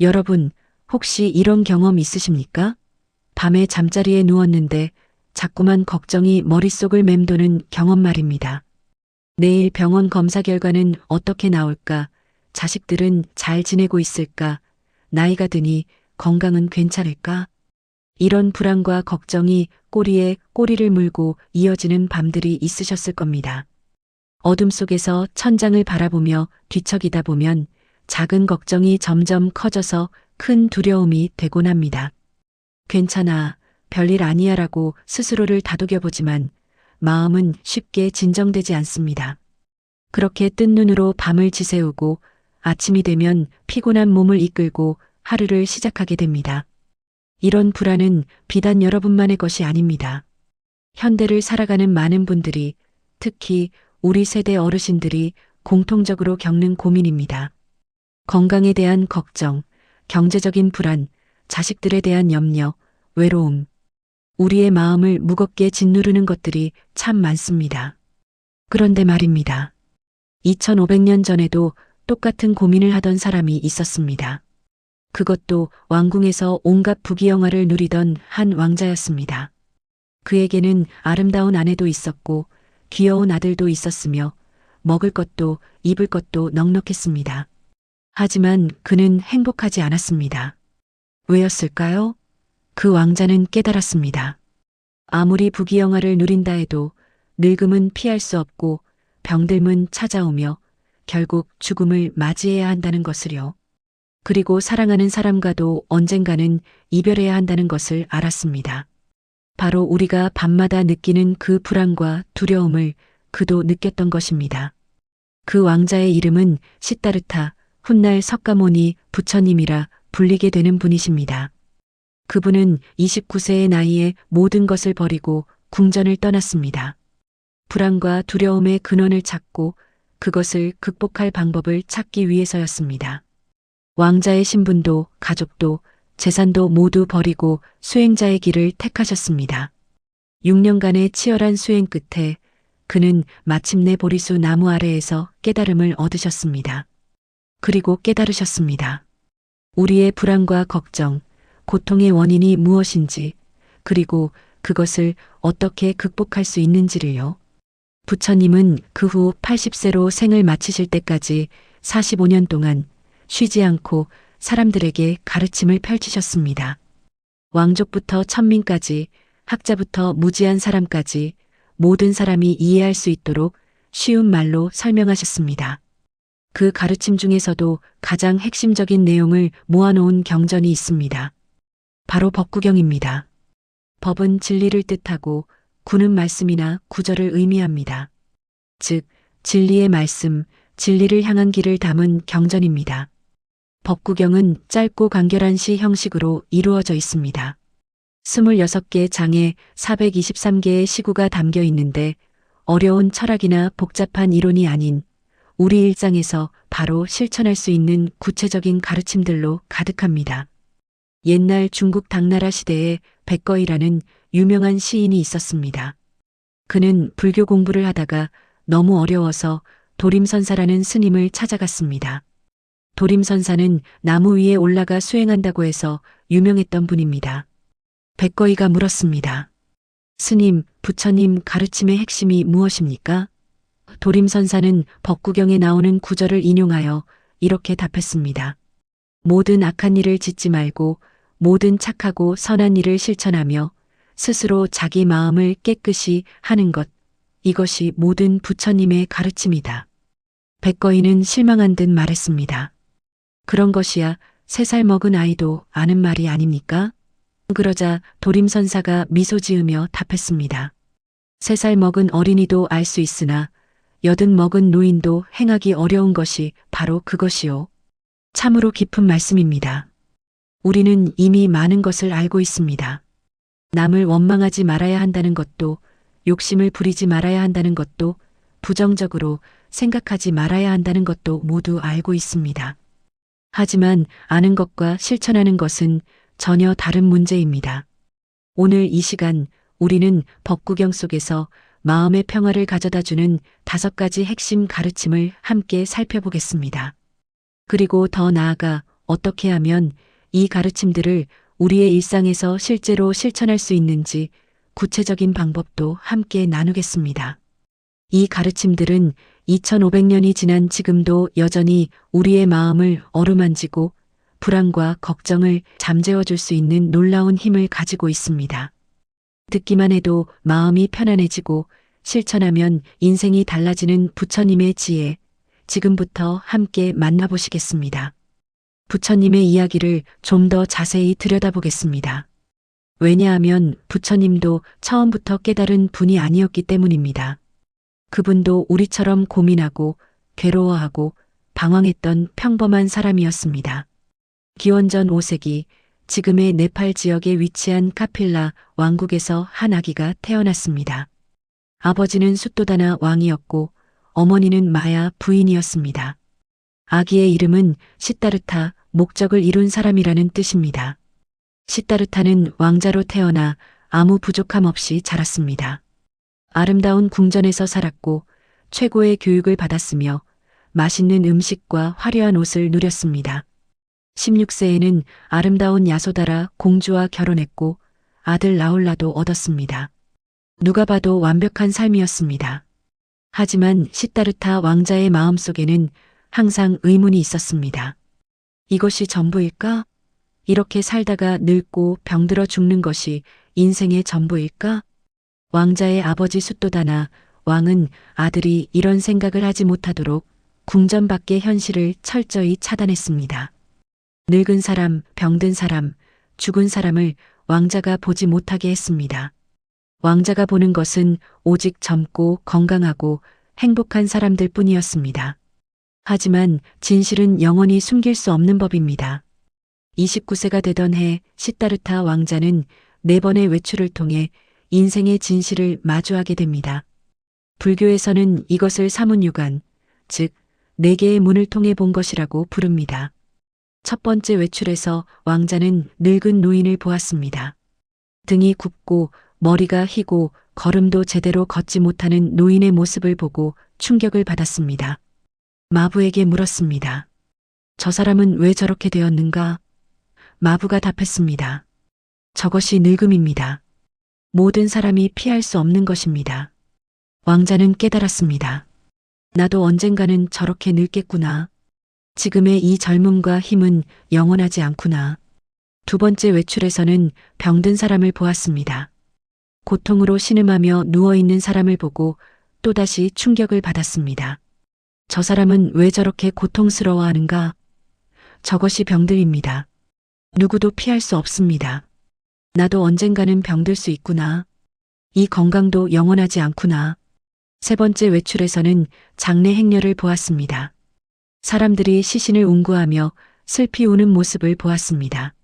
여러분, 혹시 이런 경험 있으십니까? 밤에 잠자리에 누웠는데 자꾸만 걱정이 머릿속을 맴도는 경험 말입니다. 내일 병원 검사 결과는 어떻게 나올까? 자식들은 잘 지내고 있을까? 나이가 드니 건강은 괜찮을까? 이런 불안과 걱정이 꼬리에 꼬리를 물고 이어지는 밤들이 있으셨을 겁니다. 어둠 속에서 천장을 바라보며 뒤척이다 보면 작은 걱정이 점점 커져서 큰 두려움이 되곤 합니다. 괜찮아, 별일 아니야라고 스스로를 다독여보지만 마음은 쉽게 진정되지 않습니다. 그렇게 뜬 눈으로 밤을 지새우고 아침이 되면 피곤한 몸을 이끌고 하루를 시작하게 됩니다. 이런 불안은 비단 여러분만의 것이 아닙니다. 현대를 살아가는 많은 분들이, 특히 우리 세대 어르신들이 공통적으로 겪는 고민입니다. 건강에 대한 걱정, 경제적인 불안, 자식들에 대한 염려, 외로움. 우리의 마음을 무겁게 짓누르는 것들이 참 많습니다. 그런데 말입니다. 2500년 전에도 똑같은 고민을 하던 사람이 있었습니다. 그것도 왕궁에서 온갖 부귀영화를 누리던 한 왕자였습니다. 그에게는 아름다운 아내도 있었고 귀여운 아들도 있었으며 먹을 것도 입을 것도 넉넉했습니다. 하지만 그는 행복하지 않았습니다. 왜였을까요? 그 왕자는 깨달았습니다. 아무리 부귀영화를 누린다 해도 늙음은 피할 수 없고 병들면 찾아오며 결국 죽음을 맞이해야 한다는 것을요. 그리고 사랑하는 사람과도 언젠가는 이별해야 한다는 것을 알았습니다. 바로 우리가 밤마다 느끼는 그 불안과 두려움을 그도 느꼈던 것입니다. 그 왕자의 이름은 시타르타 훗날 석가모니 부처님이라 불리게 되는 분이십니다. 그분은 29세의 나이에 모든 것을 버리고 궁전을 떠났습니다. 불안과 두려움의 근원을 찾고 그것을 극복할 방법을 찾기 위해서였습니다. 왕자의 신분도 가족도 재산도 모두 버리고 수행자의 길을 택하셨습니다. 6년간의 치열한 수행 끝에 그는 마침내 보리수 나무 아래에서 깨달음을 얻으셨습니다. 그리고 깨달으셨습니다. 우리의 불안과 걱정, 고통의 원인이 무엇인지, 그리고 그것을 어떻게 극복할 수 있는지를요. 부처님은 그 후 80세로 생을 마치실 때까지 45년 동안 쉬지 않고 사람들에게 가르침을 펼치셨습니다. 왕족부터 천민까지, 학자부터 무지한 사람까지 모든 사람이 이해할 수 있도록 쉬운 말로 설명하셨습니다. 그 가르침 중에서도 가장 핵심적인 내용을 모아놓은 경전이 있습니다. 바로 법구경입니다. 법은 진리를 뜻하고 구는 말씀이나 구절을 의미합니다. 즉, 진리의 말씀, 진리를 향한 길을 담은 경전입니다. 법구경은 짧고 간결한 시 형식으로 이루어져 있습니다. 26개 장에 423개의 시구가 담겨 있는데 어려운 철학이나 복잡한 이론이 아닌 우리 일상에서 바로 실천할 수 있는 구체적인 가르침들로 가득합니다. 옛날 중국 당나라 시대에 백거이라는 유명한 시인이 있었습니다. 그는 불교 공부를 하다가 너무 어려워서 도림선사라는 스님을 찾아갔습니다. 도림선사는 나무 위에 올라가 수행한다고 해서 유명했던 분입니다. 백거이가 물었습니다. 스님, 부처님 가르침의 핵심이 무엇입니까? 도림선사는 법구경에 나오는 구절을 인용하여 이렇게 답했습니다. 모든 악한 일을 짓지 말고 모든 착하고 선한 일을 실천하며 스스로 자기 마음을 깨끗이 하는 것, 이것이 모든 부처님의 가르침이다. 백거이는 실망한 듯 말했습니다. 그런 것이야 3살 먹은 아이도 아는 말이 아닙니까? 그러자 도림선사가 미소 지으며 답했습니다. 3살 먹은 어린이도 알 수 있으나 80 먹은 노인도 행하기 어려운 것이 바로 그것이요. 참으로 깊은 말씀입니다. 우리는 이미 많은 것을 알고 있습니다. 남을 원망하지 말아야 한다는 것도, 욕심을 부리지 말아야 한다는 것도, 부정적으로 생각하지 말아야 한다는 것도 모두 알고 있습니다. 하지만 아는 것과 실천하는 것은 전혀 다른 문제입니다. 오늘 이 시간 우리는 법구경 속에서 마음의 평화를 가져다주는 5가지 핵심 가르침을 함께 살펴보겠습니다. 그리고 더 나아가 어떻게 하면 이 가르침들을 우리의 일상에서 실제로 실천할 수 있는지 구체적인 방법도 함께 나누겠습니다. 이 가르침들은 2500년이 지난 지금도 여전히 우리의 마음을 어루만지고 불안과 걱정을 잠재워 줄 수 있는 놀라운 힘을 가지고 있습니다. 듣기만 해도 마음이 편안해지고 실천하면 인생이 달라지는 부처님의 지혜, 지금부터 함께 만나보시겠습니다. 부처님의 이야기를 좀 더 자세히 들여다보겠습니다. 왜냐하면 부처님도 처음부터 깨달은 분이 아니었기 때문입니다. 그분도 우리처럼 고민하고 괴로워하고 방황했던 평범한 사람이었습니다. 기원전 5세기 지금의 네팔 지역에 위치한 카필라 왕국에서 한 아기가 태어났습니다. 아버지는 수토다나 왕이었고 어머니는 마야 부인이었습니다. 아기의 이름은 시타르타, 목적을 이룬 사람이라는 뜻입니다. 시타르타는 왕자로 태어나 아무 부족함 없이 자랐습니다. 아름다운 궁전에서 살았고 최고의 교육을 받았으며 맛있는 음식과 화려한 옷을 누렸습니다. 16세에는 아름다운 야소다라 공주와 결혼했고 아들 라울라도 얻었습니다. 누가 봐도 완벽한 삶이었습니다. 하지만 시타르타 왕자의 마음속에는 항상 의문이 있었습니다. 이것이 전부일까? 이렇게 살다가 늙고 병들어 죽는 것이 인생의 전부일까? 왕자의 아버지 수토다나 왕은 아들이 이런 생각을 하지 못하도록 궁전 밖의 현실을 철저히 차단했습니다. 늙은 사람, 병든 사람, 죽은 사람을 왕자가 보지 못하게 했습니다. 왕자가 보는 것은 오직 젊고 건강하고 행복한 사람들 뿐이었습니다. 하지만 진실은 영원히 숨길 수 없는 법입니다. 29세가 되던 해 시타르타 왕자는 4번의 외출을 통해 인생의 진실을 마주하게 됩니다. 불교에서는 이것을 사문유관, 즉 4개의 문을 통해 본 것이라고 부릅니다. 첫 번째 외출에서 왕자는 늙은 노인을 보았습니다. 등이 굽고 머리가 희고 걸음도 제대로 걷지 못하는 노인의 모습을 보고 충격을 받았습니다. 마부에게 물었습니다. 저 사람은 왜 저렇게 되었는가? 마부가 답했습니다. 저것이 늙음입니다. 모든 사람이 피할 수 없는 것입니다. 왕자는 깨달았습니다. 나도 언젠가는 저렇게 늙겠구나. 지금의 이 젊음과 힘은 영원하지 않구나. 두 번째 외출에서는 병든 사람을 보았습니다. 고통으로 신음하며 누워있는 사람을 보고 또다시 충격을 받았습니다. 저 사람은 왜 저렇게 고통스러워하는가? 저것이 병들입니다. 누구도 피할 수 없습니다. 나도 언젠가는 병들 수 있구나. 이 건강도 영원하지 않구나. 세 번째 외출에서는 장례 행렬을 보았습니다. 사람들이 시신을 운구하며 슬피 우는 모습을 보았습니다.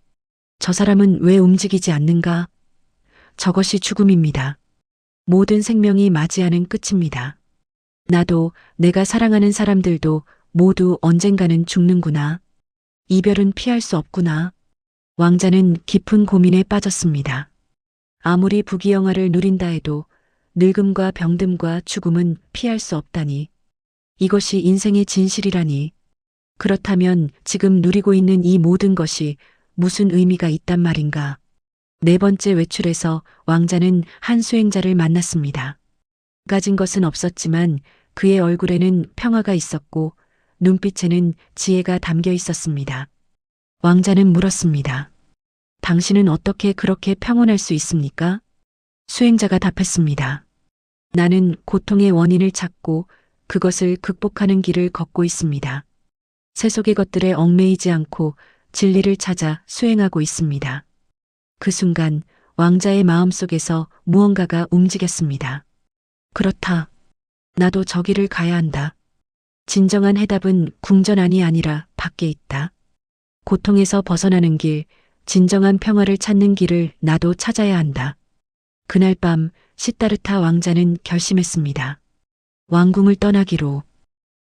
저 사람은 왜 움직이지 않는가? 저것이 죽음입니다. 모든 생명이 맞이하는 끝입니다. 나도 내가 사랑하는 사람들도 모두 언젠가는 죽는구나. 이별은 피할 수 없구나. 왕자는 깊은 고민에 빠졌습니다. 아무리 부귀영화를 누린다 해도 늙음과 병듦과 죽음은 피할 수 없다니. 이것이 인생의 진실이라니. 그렇다면 지금 누리고 있는 이 모든 것이 무슨 의미가 있단 말인가. 네 번째 외출에서 왕자는 한 수행자를 만났습니다. 가진 것은 없었지만 그의 얼굴에는 평화가 있었고 눈빛에는 지혜가 담겨 있었습니다. 왕자는 물었습니다. 당신은 어떻게 그렇게 평온할 수 있습니까? 수행자가 답했습니다. 나는 고통의 원인을 찾고 그것을 극복하는 길을 걷고 있습니다. 세속의 것들에 얽매이지 않고 진리를 찾아 수행하고 있습니다. 그 순간 왕자의 마음속에서 무언가가 움직였습니다. 그렇다. 나도 저 길을 가야 한다. 진정한 해답은 궁전 안이 아니라 밖에 있다. 고통에서 벗어나는 길, 진정한 평화를 찾는 길을 나도 찾아야 한다. 그날 밤 시타르타 왕자는 결심했습니다. 왕궁을 떠나기로.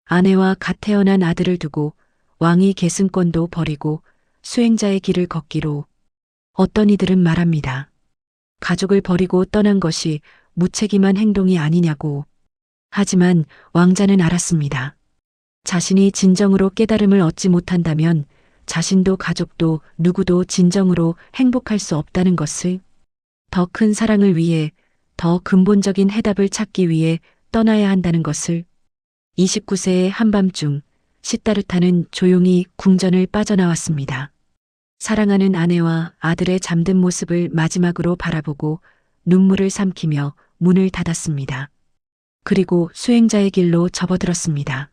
아내와 갓 태어난 아들을 두고 왕위 계승권도 버리고 수행자의 길을 걷기로. 어떤 이들은 말합니다. 가족을 버리고 떠난 것이 무책임한 행동이 아니냐고. 하지만 왕자는 알았습니다. 자신이 진정으로 깨달음을 얻지 못한다면 자신도 가족도 누구도 진정으로 행복할 수 없다는 것을, 더 큰 사랑을 위해, 더 근본적인 해답을 찾기 위해 떠나야 한다는 것을. 29세의 한밤중 시다르타는 조용히 궁전을 빠져나왔습니다. 사랑하는 아내와 아들의 잠든 모습을 마지막으로 바라보고 눈물을 삼키며 문을 닫았습니다. 그리고 수행자의 길로 접어들었습니다.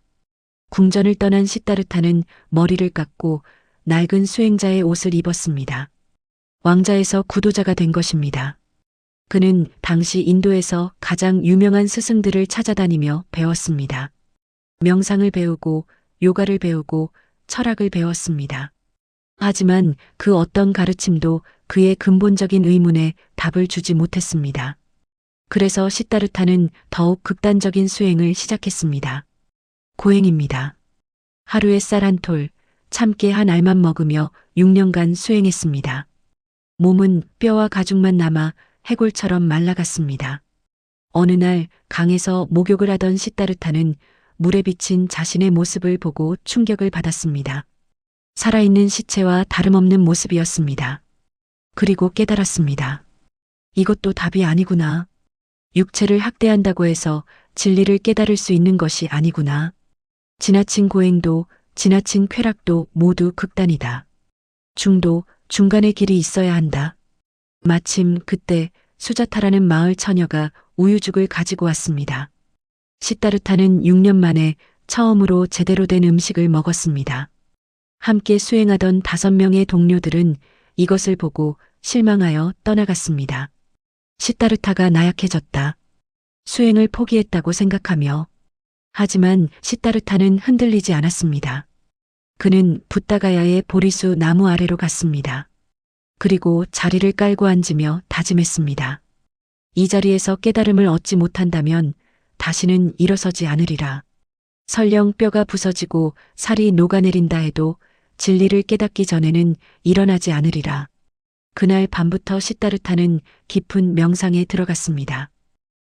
궁전을 떠난 시다르타는 머리를 깎고 낡은 수행자의 옷을 입었습니다. 왕자에서 구도자가 된 것입니다. 그는 당시 인도에서 가장 유명한 스승들을 찾아다니며 배웠습니다. 명상을 배우고 요가를 배우고 철학을 배웠습니다. 하지만 그 어떤 가르침도 그의 근본적인 의문에 답을 주지 못했습니다. 그래서 시다르타는 더욱 극단적인 수행을 시작했습니다. 고행입니다. 하루에 쌀 한 톨, 참깨 한 알만 먹으며 6년간 수행했습니다. 몸은 뼈와 가죽만 남아 해골처럼 말라갔습니다. 어느 날 강에서 목욕을 하던 시다르타는 물에 비친 자신의 모습을 보고 충격을 받았습니다. 살아있는 시체와 다름없는 모습이었습니다. 그리고 깨달았습니다. 이것도 답이 아니구나. 육체를 학대한다고 해서 진리를 깨달을 수 있는 것이 아니구나. 지나친 고행도 지나친 쾌락도 모두 극단이다. 중도, 중간의 길이 있어야 한다. 마침 그때 수자타라는 마을 처녀가 우유죽을 가지고 왔습니다. 시다르타는 6년 만에 처음으로 제대로 된 음식을 먹었습니다. 함께 수행하던 5명의 동료들은 이것을 보고 실망하여 떠나갔습니다. 시다르타가 나약해졌다. 수행을 포기했다고 생각하며. 하지만 시다르타는 흔들리지 않았습니다. 그는 붓다가야의 보리수 나무 아래로 갔습니다. 그리고 자리를 깔고 앉으며 다짐했습니다. 이 자리에서 깨달음을 얻지 못한다면 다시는 일어서지 않으리라. 설령 뼈가 부서지고 살이 녹아내린다 해도 진리를 깨닫기 전에는 일어나지 않으리라. 그날 밤부터 시다르타는 깊은 명상에 들어갔습니다.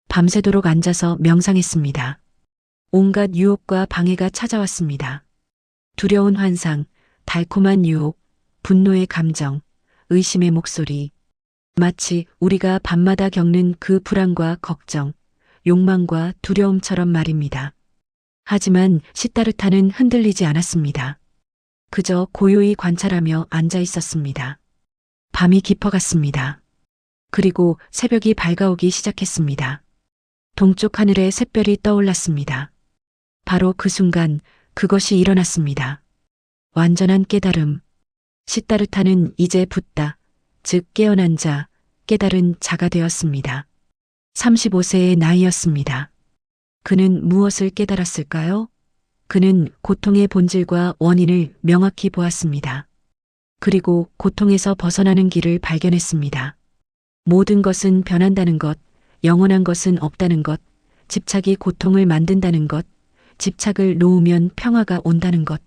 밤새도록 앉아서 명상했습니다. 온갖 유혹과 방해가 찾아왔습니다. 두려운 환상, 달콤한 유혹, 분노의 감정, 의심의 목소리. 마치 우리가 밤마다 겪는 그 불안과 걱정, 욕망과 두려움처럼 말입니다. 하지만 시다르타는 흔들리지 않았습니다. 그저 고요히 관찰하며 앉아 있었습니다. 밤이 깊어갔습니다. 그리고 새벽이 밝아오기 시작했습니다. 동쪽 하늘에 샛별이 떠올랐습니다. 바로 그 순간 그것이 일어났습니다. 완전한 깨달음. 시다르타는 이제 붓다, 즉 깨어난 자, 깨달은 자가 되었습니다. 35세의 나이였습니다. 그는 무엇을 깨달았을까요? 그는 고통의 본질과 원인을 명확히 보았습니다. 그리고 고통에서 벗어나는 길을 발견했습니다. 모든 것은 변한다는 것, 영원한 것은 없다는 것, 집착이 고통을 만든다는 것, 집착을 놓으면 평화가 온다는 것.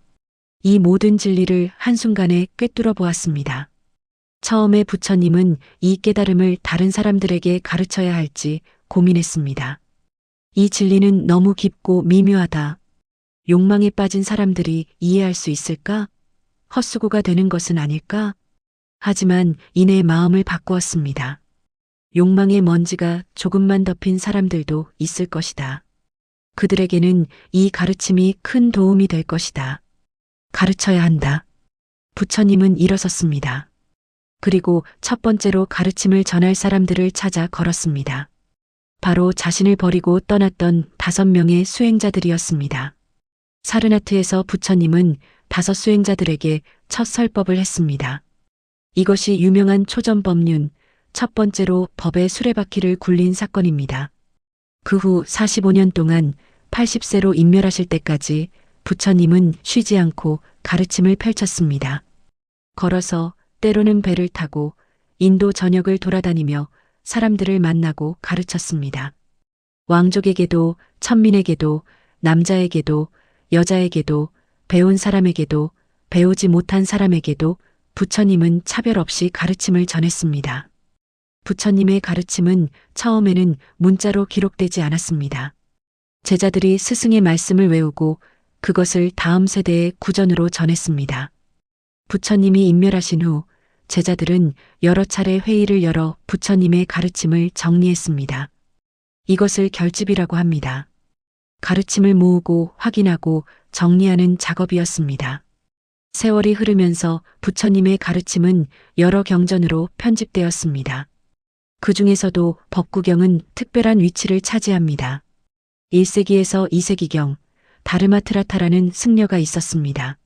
이 모든 진리를 한순간에 꿰뚫어 보았습니다. 처음에 부처님은 이 깨달음을 다른 사람들에게 가르쳐야 할지 고민했습니다. 이 진리는 너무 깊고 미묘하다. 욕망에 빠진 사람들이 이해할 수 있을까? 헛수고가 되는 것은 아닐까? 하지만 이내 마음을 바꾸었습니다. 욕망의 먼지가 조금만 덮인 사람들도 있을 것이다. 그들에게는 이 가르침이 큰 도움이 될 것이다. 가르쳐야 한다. 부처님은 일어섰습니다. 그리고 첫 번째로 가르침을 전할 사람들을 찾아 걸었습니다. 바로 자신을 버리고 떠났던 5명의 수행자들이었습니다. 사르나트에서 부처님은 5 수행자들에게 첫 설법을 했습니다. 이것이 유명한 초전법륜, 첫 번째로 법의 수레바퀴를 굴린 사건입니다. 그 후 45년 동안 80세로 인멸하실 때까지 부처님은 쉬지 않고 가르침을 펼쳤습니다. 걸어서 때로는 배를 타고 인도 전역을 돌아다니며 사람들을 만나고 가르쳤습니다. 왕족에게도 천민에게도 남자에게도 여자에게도 배운 사람에게도 배우지 못한 사람에게도 부처님은 차별 없이 가르침을 전했습니다. 부처님의 가르침은 처음에는 문자로 기록되지 않았습니다. 제자들이 스승의 말씀을 외우고 그것을 다음 세대에 구전으로 전했습니다. 부처님이 인멸하신 후 제자들은 여러 차례 회의를 열어 부처님의 가르침을 정리했습니다. 이것을 결집이라고 합니다. 가르침을 모으고 확인하고 정리하는 작업이었습니다. 세월이 흐르면서 부처님의 가르침은 여러 경전으로 편집되었습니다. 그 중에서도 법구경은 특별한 위치를 차지합니다. 1세기에서 2세기경 다르마트라타라는 승려가 있었습니다.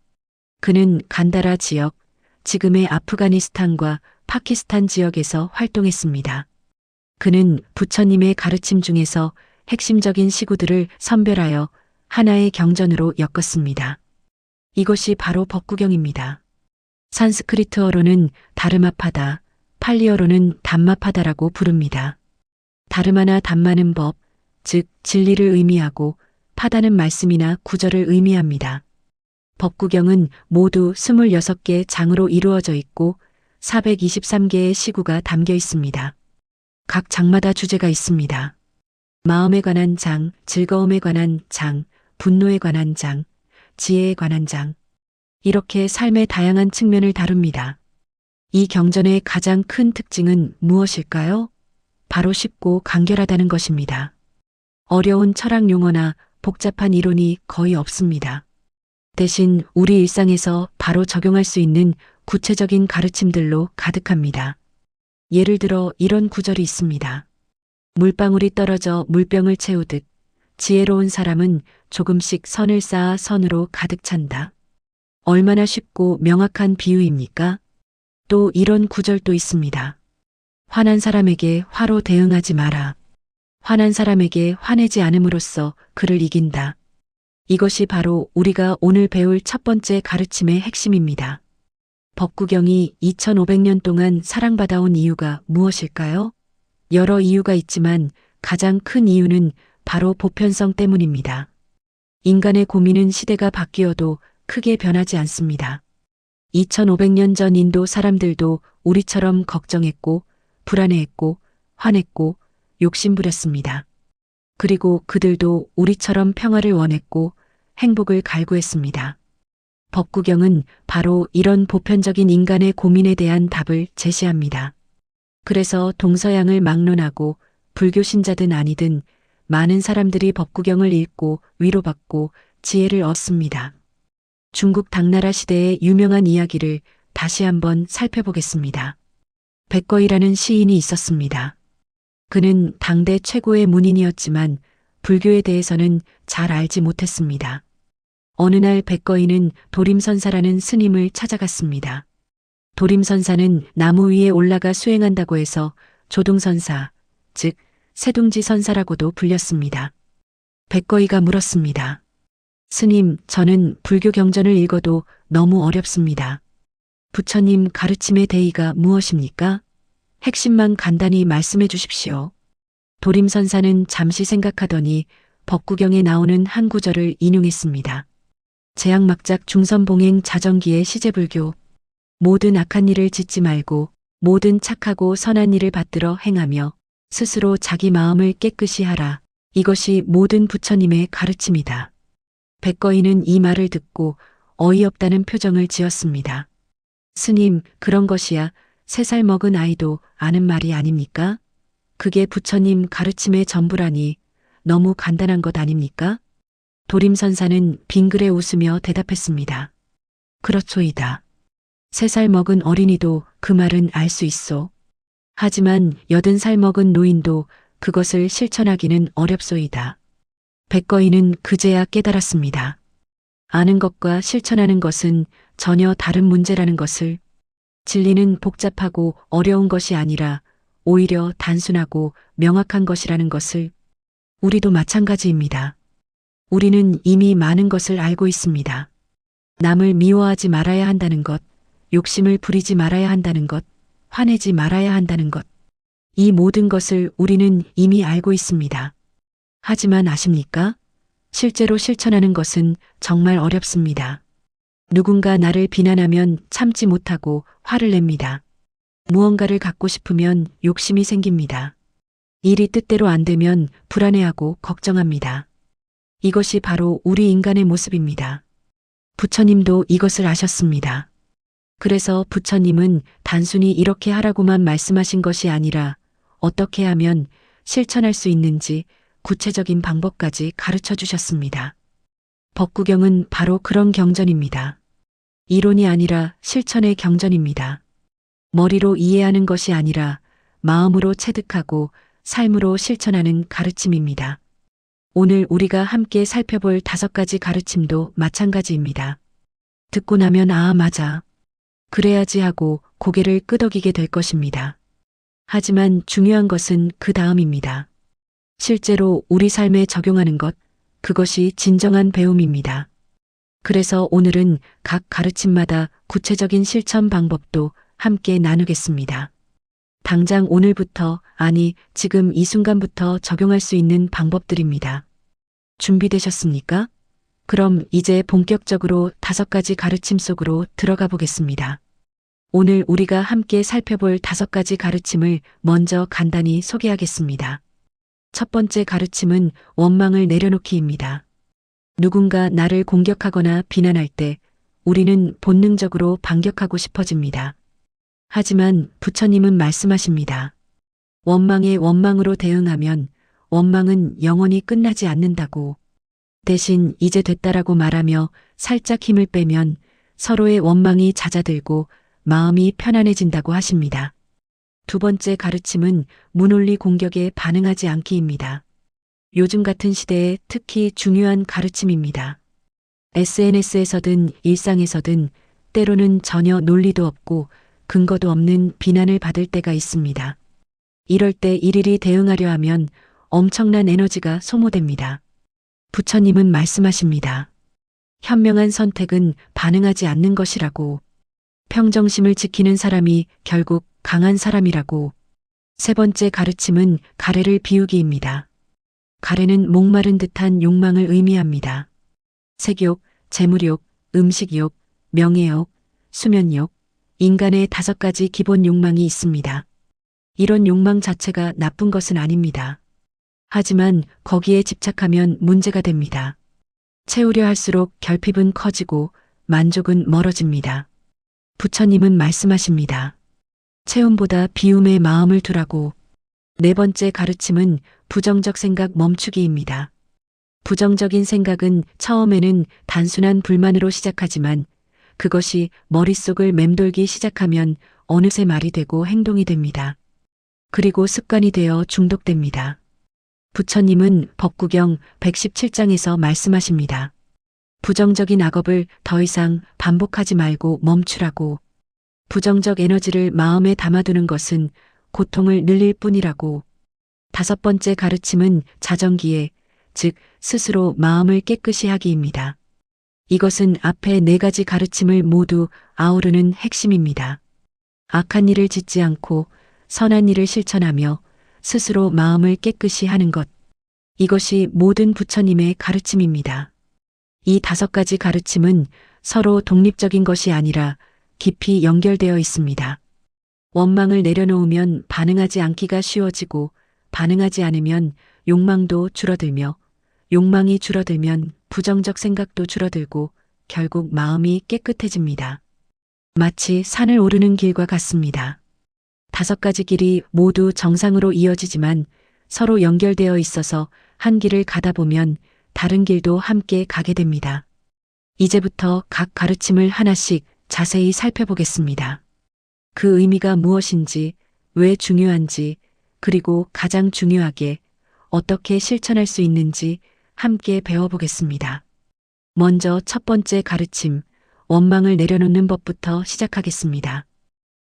그는 간다라 지역, 지금의 아프가니스탄과 파키스탄 지역에서 활동했습니다. 그는 부처님의 가르침 중에서 핵심적인 시구들을 선별하여 하나의 경전으로 엮었습니다. 이것이 바로 법구경입니다. 산스크리트어로는 다르마파다, 팔리어로는 담마파다라고 부릅니다. 다르마나 담마는 법, 즉 진리를 의미하고 파다는 말씀이나 구절을 의미합니다. 법구경은 모두 26개 장으로 이루어져 있고 423개의 시구가 담겨 있습니다. 각 장마다 주제가 있습니다. 마음에 관한 장, 즐거움에 관한 장, 분노에 관한 장, 지혜에 관한 장. 이렇게 삶의 다양한 측면을 다룹니다. 이 경전의 가장 큰 특징은 무엇일까요? 바로 쉽고 간결하다는 것입니다. 어려운 철학 용어나 복잡한 이론이 거의 없습니다. 대신 우리 일상에서 바로 적용할 수 있는 구체적인 가르침들로 가득합니다. 예를 들어 이런 구절이 있습니다. 물방울이 떨어져 물병을 채우듯 지혜로운 사람은 조금씩 선을 쌓아 선으로 가득 찬다. 얼마나 쉽고 명확한 비유입니까? 또 이런 구절도 있습니다. 화난 사람에게 화로 대응하지 마라. 화난 사람에게 화내지 않음으로써 그를 이긴다. 이것이 바로 우리가 오늘 배울 첫 번째 가르침의 핵심입니다. 법구경이 2500년 동안 사랑받아온 이유가 무엇일까요? 여러 이유가 있지만 가장 큰 이유는 바로 보편성 때문입니다. 인간의 고민은 시대가 바뀌어도 크게 변하지 않습니다. 2500년 전 인도 사람들도 우리처럼 걱정했고, 불안해했고, 화냈고, 욕심부렸습니다. 그리고 그들도 우리처럼 평화를 원했고 행복을 갈구했습니다. 법구경은 바로 이런 보편적인 인간의 고민에 대한 답을 제시합니다. 그래서 동서양을 막론하고 불교 신자든 아니든 많은 사람들이 법구경을 읽고 위로받고 지혜를 얻습니다. 중국 당나라 시대의 유명한 이야기를 다시 한번 살펴보겠습니다. 백거이라는 시인이 있었습니다. 그는 당대 최고의 문인이었지만 불교에 대해서는 잘 알지 못했습니다. 어느 날 백거이는 도림선사라는 스님을 찾아갔습니다. 도림선사는 나무 위에 올라가 수행한다고 해서 조등선사, 즉 세둥지 선사라고도 불렸습니다. 백거이가 물었습니다. 스님, 저는 불교 경전을 읽어도 너무 어렵습니다. 부처님 가르침의 대의가 무엇입니까? 핵심만 간단히 말씀해 주십시오. 도림선사는 잠시 생각하더니 법구경에 나오는 한 구절을 인용했습니다. 제약막작 중선봉행 자정기의 시제불교. 모든 악한 일을 짓지 말고 모든 착하고 선한 일을 받들어 행하며 스스로 자기 마음을 깨끗이 하라. 이것이 모든 부처님의 가르침이다. 백거이는 이 말을 듣고 어이없다는 표정을 지었습니다. 스님, 그런 것이야 3살 먹은 아이도 아는 말이 아닙니까? 그게 부처님 가르침의 전부라니 너무 간단한 것 아닙니까? 도림선사는 빙그레 웃으며 대답했습니다. 그렇소이다. 3살 먹은 어린이도 그 말은 알 수 있소. 하지만 80살 먹은 노인도 그것을 실천하기는 어렵소이다. 백거이는 그제야 깨달았습니다. 아는 것과 실천하는 것은 전혀 다른 문제라는 것을. 진리는 복잡하고 어려운 것이 아니라 오히려 단순하고 명확한 것이라는 것을. 우리도 마찬가지입니다. 우리는 이미 많은 것을 알고 있습니다. 남을 미워하지 말아야 한다는 것, 욕심을 부리지 말아야 한다는 것, 화내지 말아야 한다는 것. 이 모든 것을 우리는 이미 알고 있습니다. 하지만 아십니까? 실제로 실천하는 것은 정말 어렵습니다. 누군가 나를 비난하면 참지 못하고 화를 냅니다. 무언가를 갖고 싶으면 욕심이 생깁니다. 일이 뜻대로 안 되면 불안해하고 걱정합니다. 이것이 바로 우리 인간의 모습입니다. 부처님도 이것을 아셨습니다. 그래서 부처님은 단순히 이렇게 하라고만 말씀하신 것이 아니라 어떻게 하면 실천할 수 있는지 구체적인 방법까지 가르쳐 주셨습니다. 법구경은 바로 그런 경전입니다. 이론이 아니라 실천의 경전입니다. 머리로 이해하는 것이 아니라 마음으로 체득하고 삶으로 실천하는 가르침입니다. 오늘 우리가 함께 살펴볼 5가지 가르침도 마찬가지입니다. 듣고 나면 아, 맞아. 그래야지 하고 고개를 끄덕이게 될 것입니다. 하지만 중요한 것은 그 다음입니다. 실제로 우리 삶에 적용하는 것, 그것이 진정한 배움입니다. 그래서 오늘은 각 가르침마다 구체적인 실천 방법도 함께 나누겠습니다. 당장 오늘부터, 아니, 지금 이 순간부터 적용할 수 있는 방법들입니다. 준비되셨습니까? 그럼 이제 본격적으로 5가지 가르침 속으로 들어가 보겠습니다. 오늘 우리가 함께 살펴볼 5가지 가르침을 먼저 간단히 소개하겠습니다. 첫 번째 가르침은 원망을 내려놓기입니다. 누군가 나를 공격하거나 비난할 때 우리는 본능적으로 반격하고 싶어집니다. 하지만 부처님은 말씀하십니다. 원망에 원망으로 대응하면 원망은 영원히 끝나지 않는다고. 대신 이제 됐다라고 말하며 살짝 힘을 빼면 서로의 원망이 잦아들고 마음이 편안해진다고 하십니다. 두 번째 가르침은 무논리 공격에 반응하지 않기입니다. 요즘 같은 시대에 특히 중요한 가르침입니다. SNS에서든 일상에서든 때로는 전혀 논리도 없고 근거도 없는 비난을 받을 때가 있습니다. 이럴 때 일일이 대응하려 하면 엄청난 에너지가 소모됩니다. 부처님은 말씀하십니다. 현명한 선택은 반응하지 않는 것이라고. 평정심을 지키는 사람이 결국 강한 사람이라고. 세 번째 가르침은 가래를 비우기입니다. 가래는 목마른 듯한 욕망을 의미합니다. 색욕, 재물욕, 음식욕, 명예욕, 수면욕, 인간의 5가지 기본 욕망이 있습니다. 이런 욕망 자체가 나쁜 것은 아닙니다. 하지만 거기에 집착하면 문제가 됩니다. 채우려 할수록 결핍은 커지고 만족은 멀어집니다. 부처님은 말씀하십니다. 채움보다 비움에 마음을 두라고. 네 번째 가르침은 부정적 생각 멈추기입니다. 부정적인 생각은 처음에는 단순한 불만으로 시작하지만 그것이 머릿속을 맴돌기 시작하면 어느새 말이 되고 행동이 됩니다. 그리고 습관이 되어 중독됩니다. 부처님은 법구경 117장에서 말씀하십니다. 부정적인 악업을 더 이상 반복하지 말고 멈추라고. 부정적 에너지를 마음에 담아두는 것은 고통을 늘릴 뿐이라고. 5번째 가르침은 자정기에, 즉 스스로 마음을 깨끗이 하기입니다. 이것은 앞에 4가지 가르침을 모두 아우르는 핵심입니다. 악한 일을 짓지 않고 선한 일을 실천하며 스스로 마음을 깨끗이 하는 것. 이것이 모든 부처님의 가르침입니다. 이 5가지 가르침은 서로 독립적인 것이 아니라 깊이 연결되어 있습니다. 원망을 내려놓으면 반응하지 않기가 쉬워지고 반응하지 않으면 욕망도 줄어들며 욕망이 줄어들면 부정적 생각도 줄어들고 결국 마음이 깨끗해집니다. 마치 산을 오르는 길과 같습니다. 5가지 길이 모두 정상으로 이어지지만 서로 연결되어 있어서 한 길을 가다 보면 다른 길도 함께 가게 됩니다. 이제부터 각 가르침을 하나씩 자세히 살펴보겠습니다. 그 의미가 무엇인지, 왜 중요한지, 그리고 가장 중요하게 어떻게 실천할 수 있는지 함께 배워보겠습니다. 먼저 첫 번째 가르침, 원망을 내려놓는 법부터 시작하겠습니다.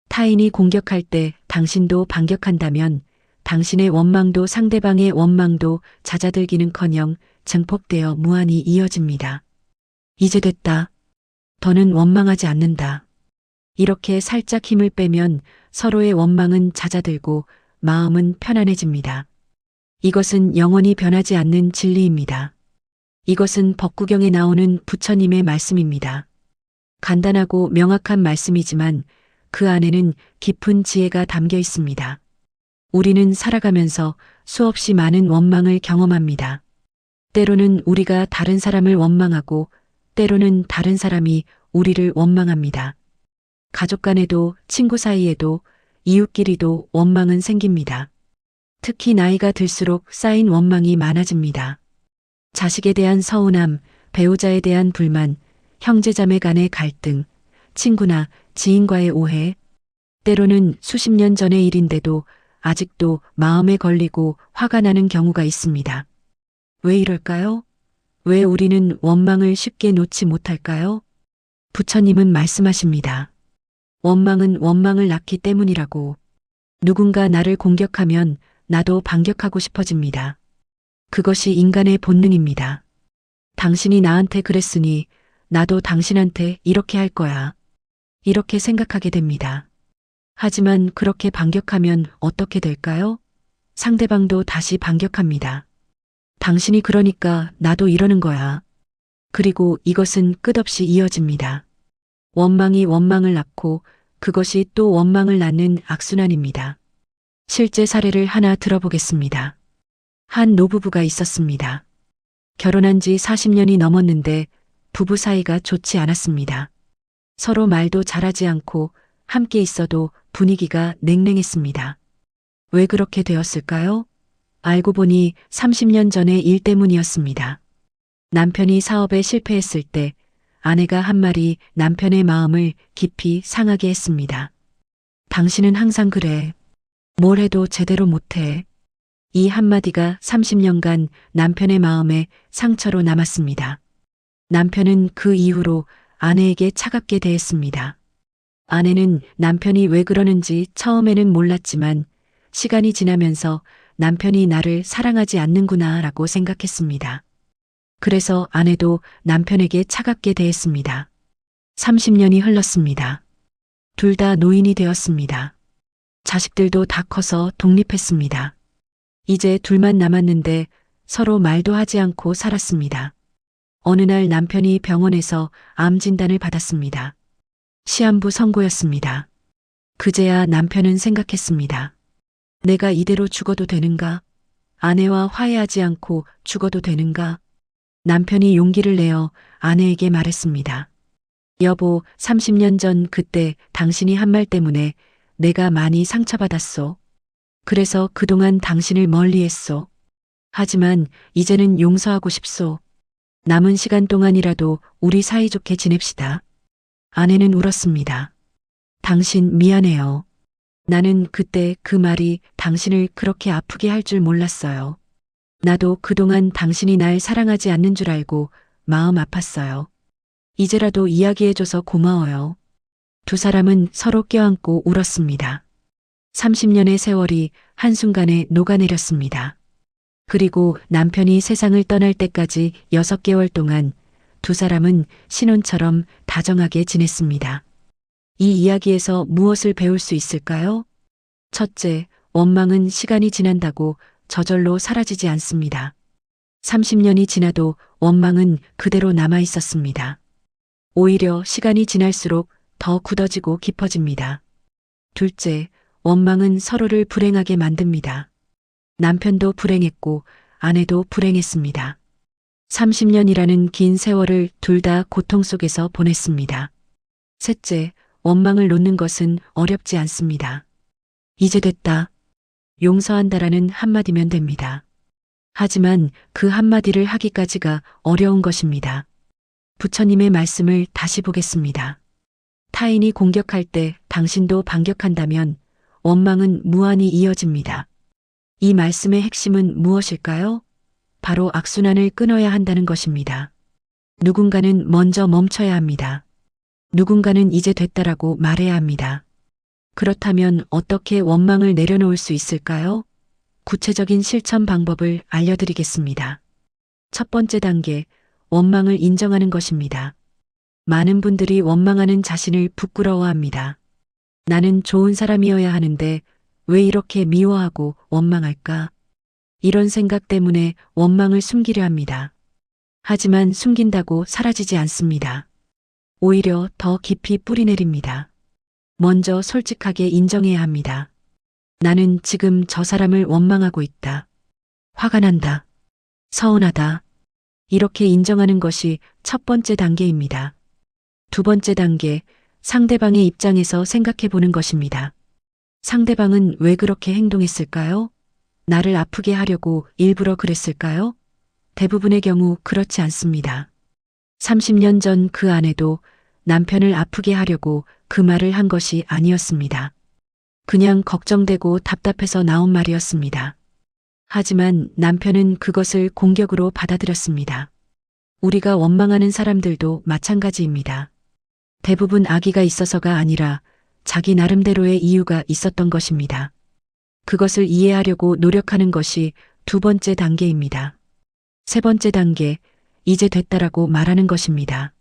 타인이 공격할 때 당신도 반격한다면 당신의 원망도 상대방의 원망도 잦아들기는커녕 증폭되어 무한히 이어집니다. 이제 됐다. 더는 원망하지 않는다. 이렇게 살짝 힘을 빼면 서로의 원망은 잦아들고 마음은 편안해집니다. 이것은 영원히 변하지 않는 진리입니다. 이것은 법구경에 나오는 부처님의 말씀입니다. 간단하고 명확한 말씀이지만 그 안에는 깊은 지혜가 담겨 있습니다. 우리는 살아가면서 수없이 많은 원망을 경험합니다. 때로는 우리가 다른 사람을 원망하고 때로는 다른 사람이 우리를 원망합니다. 가족 간에도 친구 사이에도 이웃끼리도 원망은 생깁니다. 특히 나이가 들수록 쌓인 원망이 많아집니다. 자식에 대한 서운함, 배우자에 대한 불만, 형제자매 간의 갈등, 친구나 지인과의 오해, 때로는 수십 년 전의 일인데도 아직도 마음에 걸리고 화가 나는 경우가 있습니다. 왜 이럴까요? 왜 우리는 원망을 쉽게 놓지 못할까요? 부처님은 말씀하십니다. 원망은 원망을 낳기 때문이라고. 누군가 나를 공격하면 나도 반격하고 싶어집니다. 그것이 인간의 본능입니다. 당신이 나한테 그랬으니 나도 당신한테 이렇게 할 거야. 이렇게 생각하게 됩니다. 하지만 그렇게 반격하면 어떻게 될까요? 상대방도 다시 반격합니다. 당신이 그러니까 나도 이러는 거야. 그리고 이것은 끝없이 이어집니다. 원망이 원망을 낳고 그것이 또 원망을 낳는 악순환입니다. 실제 사례를 하나 들어보겠습니다. 한 노부부가 있었습니다. 결혼한 지 40년이 넘었는데 부부 사이가 좋지 않았습니다. 서로 말도 잘하지 않고 함께 있어도 분위기가 냉랭했습니다. 왜 그렇게 되었을까요? 알고 보니 30년 전의 일 때문이었습니다. 남편이 사업에 실패했을 때 아내가 한 말이 남편의 마음을 깊이 상하게 했습니다. 당신은 항상 그래. 뭘 해도 제대로 못해. 이 한마디가 30년간 남편의 마음에 상처로 남았습니다. 남편은 그 이후로 아내에게 차갑게 대했습니다. 아내는 남편이 왜 그러는지 처음에는 몰랐지만 시간이 지나면서 남편이 나를 사랑하지 않는구나 라고 생각했습니다. 그래서 아내도 남편에게 차갑게 대했습니다. 30년이 흘렀습니다. 둘 다 노인이 되었습니다. 자식들도 다 커서 독립했습니다. 이제 둘만 남았는데 서로 말도 하지 않고 살았습니다. 어느 날 남편이 병원에서 암 진단을 받았습니다. 시한부 선고였습니다. 그제야 남편은 생각했습니다. 내가 이대로 죽어도 되는가? 아내와 화해하지 않고 죽어도 되는가? 남편이 용기를 내어 아내에게 말했습니다. 여보, 30년 전 그때 당신이 한 말 때문에 내가 많이 상처받았소. 그래서 그동안 당신을 멀리했소. 하지만 이제는 용서하고 싶소. 남은 시간 동안이라도 우리 사이좋게 지냅시다. 아내는 울었습니다. 당신 미안해요. 나는 그때 그 말이 당신을 그렇게 아프게 할 줄 몰랐어요. 나도 그동안 당신이 날 사랑하지 않는 줄 알고 마음 아팠어요. 이제라도 이야기해줘서 고마워요. 두 사람은 서로 껴안고 울었습니다. 30년의 세월이 한순간에 녹아내렸습니다. 그리고 남편이 세상을 떠날 때까지 6개월 동안 두 사람은 신혼처럼 다정하게 지냈습니다. 이 이야기에서 무엇을 배울 수 있을까요? 첫째, 원망은 시간이 지난다고 저절로 사라지지 않습니다. 30년이 지나도 원망은 그대로 남아 있었습니다. 오히려 시간이 지날수록 더 굳어지고 깊어집니다. 둘째, 원망은 서로를 불행하게 만듭니다. 남편도 불행했고 아내도 불행했습니다. 30년이라는 긴 세월을 둘 다 고통 속에서 보냈습니다. 셋째, 원망을 놓는 것은 어렵지 않습니다. 이제 됐다. 용서한다라는 한마디면 됩니다. 하지만 그 한마디를 하기까지가 어려운 것입니다. 부처님의 말씀을 다시 보겠습니다. 타인이 공격할 때 당신도 반격한다면 원망은 무한히 이어집니다. 이 말씀의 핵심은 무엇일까요? 바로 악순환을 끊어야 한다는 것입니다. 누군가는 먼저 멈춰야 합니다. 누군가는 이제 됐다라고 말해야 합니다. 그렇다면 어떻게 원망을 내려놓을 수 있을까요? 구체적인 실천 방법을 알려드리겠습니다. 첫 번째 단계, 원망을 인정하는 것입니다. 많은 분들이 원망하는 자신을 부끄러워합니다. 나는 좋은 사람이어야 하는데 왜 이렇게 미워하고 원망할까? 이런 생각 때문에 원망을 숨기려 합니다. 하지만 숨긴다고 사라지지 않습니다. 오히려 더 깊이 뿌리내립니다. 먼저 솔직하게 인정해야 합니다. 나는 지금 저 사람을 원망하고 있다. 화가 난다. 서운하다. 이렇게 인정하는 것이 첫 번째 단계입니다. 두 번째 단계, 상대방의 입장에서 생각해 보는 것입니다. 상대방은 왜 그렇게 행동했을까요? 나를 아프게 하려고 일부러 그랬을까요? 대부분의 경우 그렇지 않습니다. 30년 전 그 아내도 남편을 아프게 하려고 그 말을 한 것이 아니었습니다. 그냥 걱정되고 답답해서 나온 말이었습니다. 하지만 남편은 그것을 공격으로 받아들였습니다. 우리가 원망하는 사람들도 마찬가지입니다. 대부분 악의가 있어서가 아니라 자기 나름대로의 이유가 있었던 것입니다. 그것을 이해하려고 노력하는 것이 두 번째 단계입니다. 세 번째 단계, 이제 됐다라고 말하는 것입니다.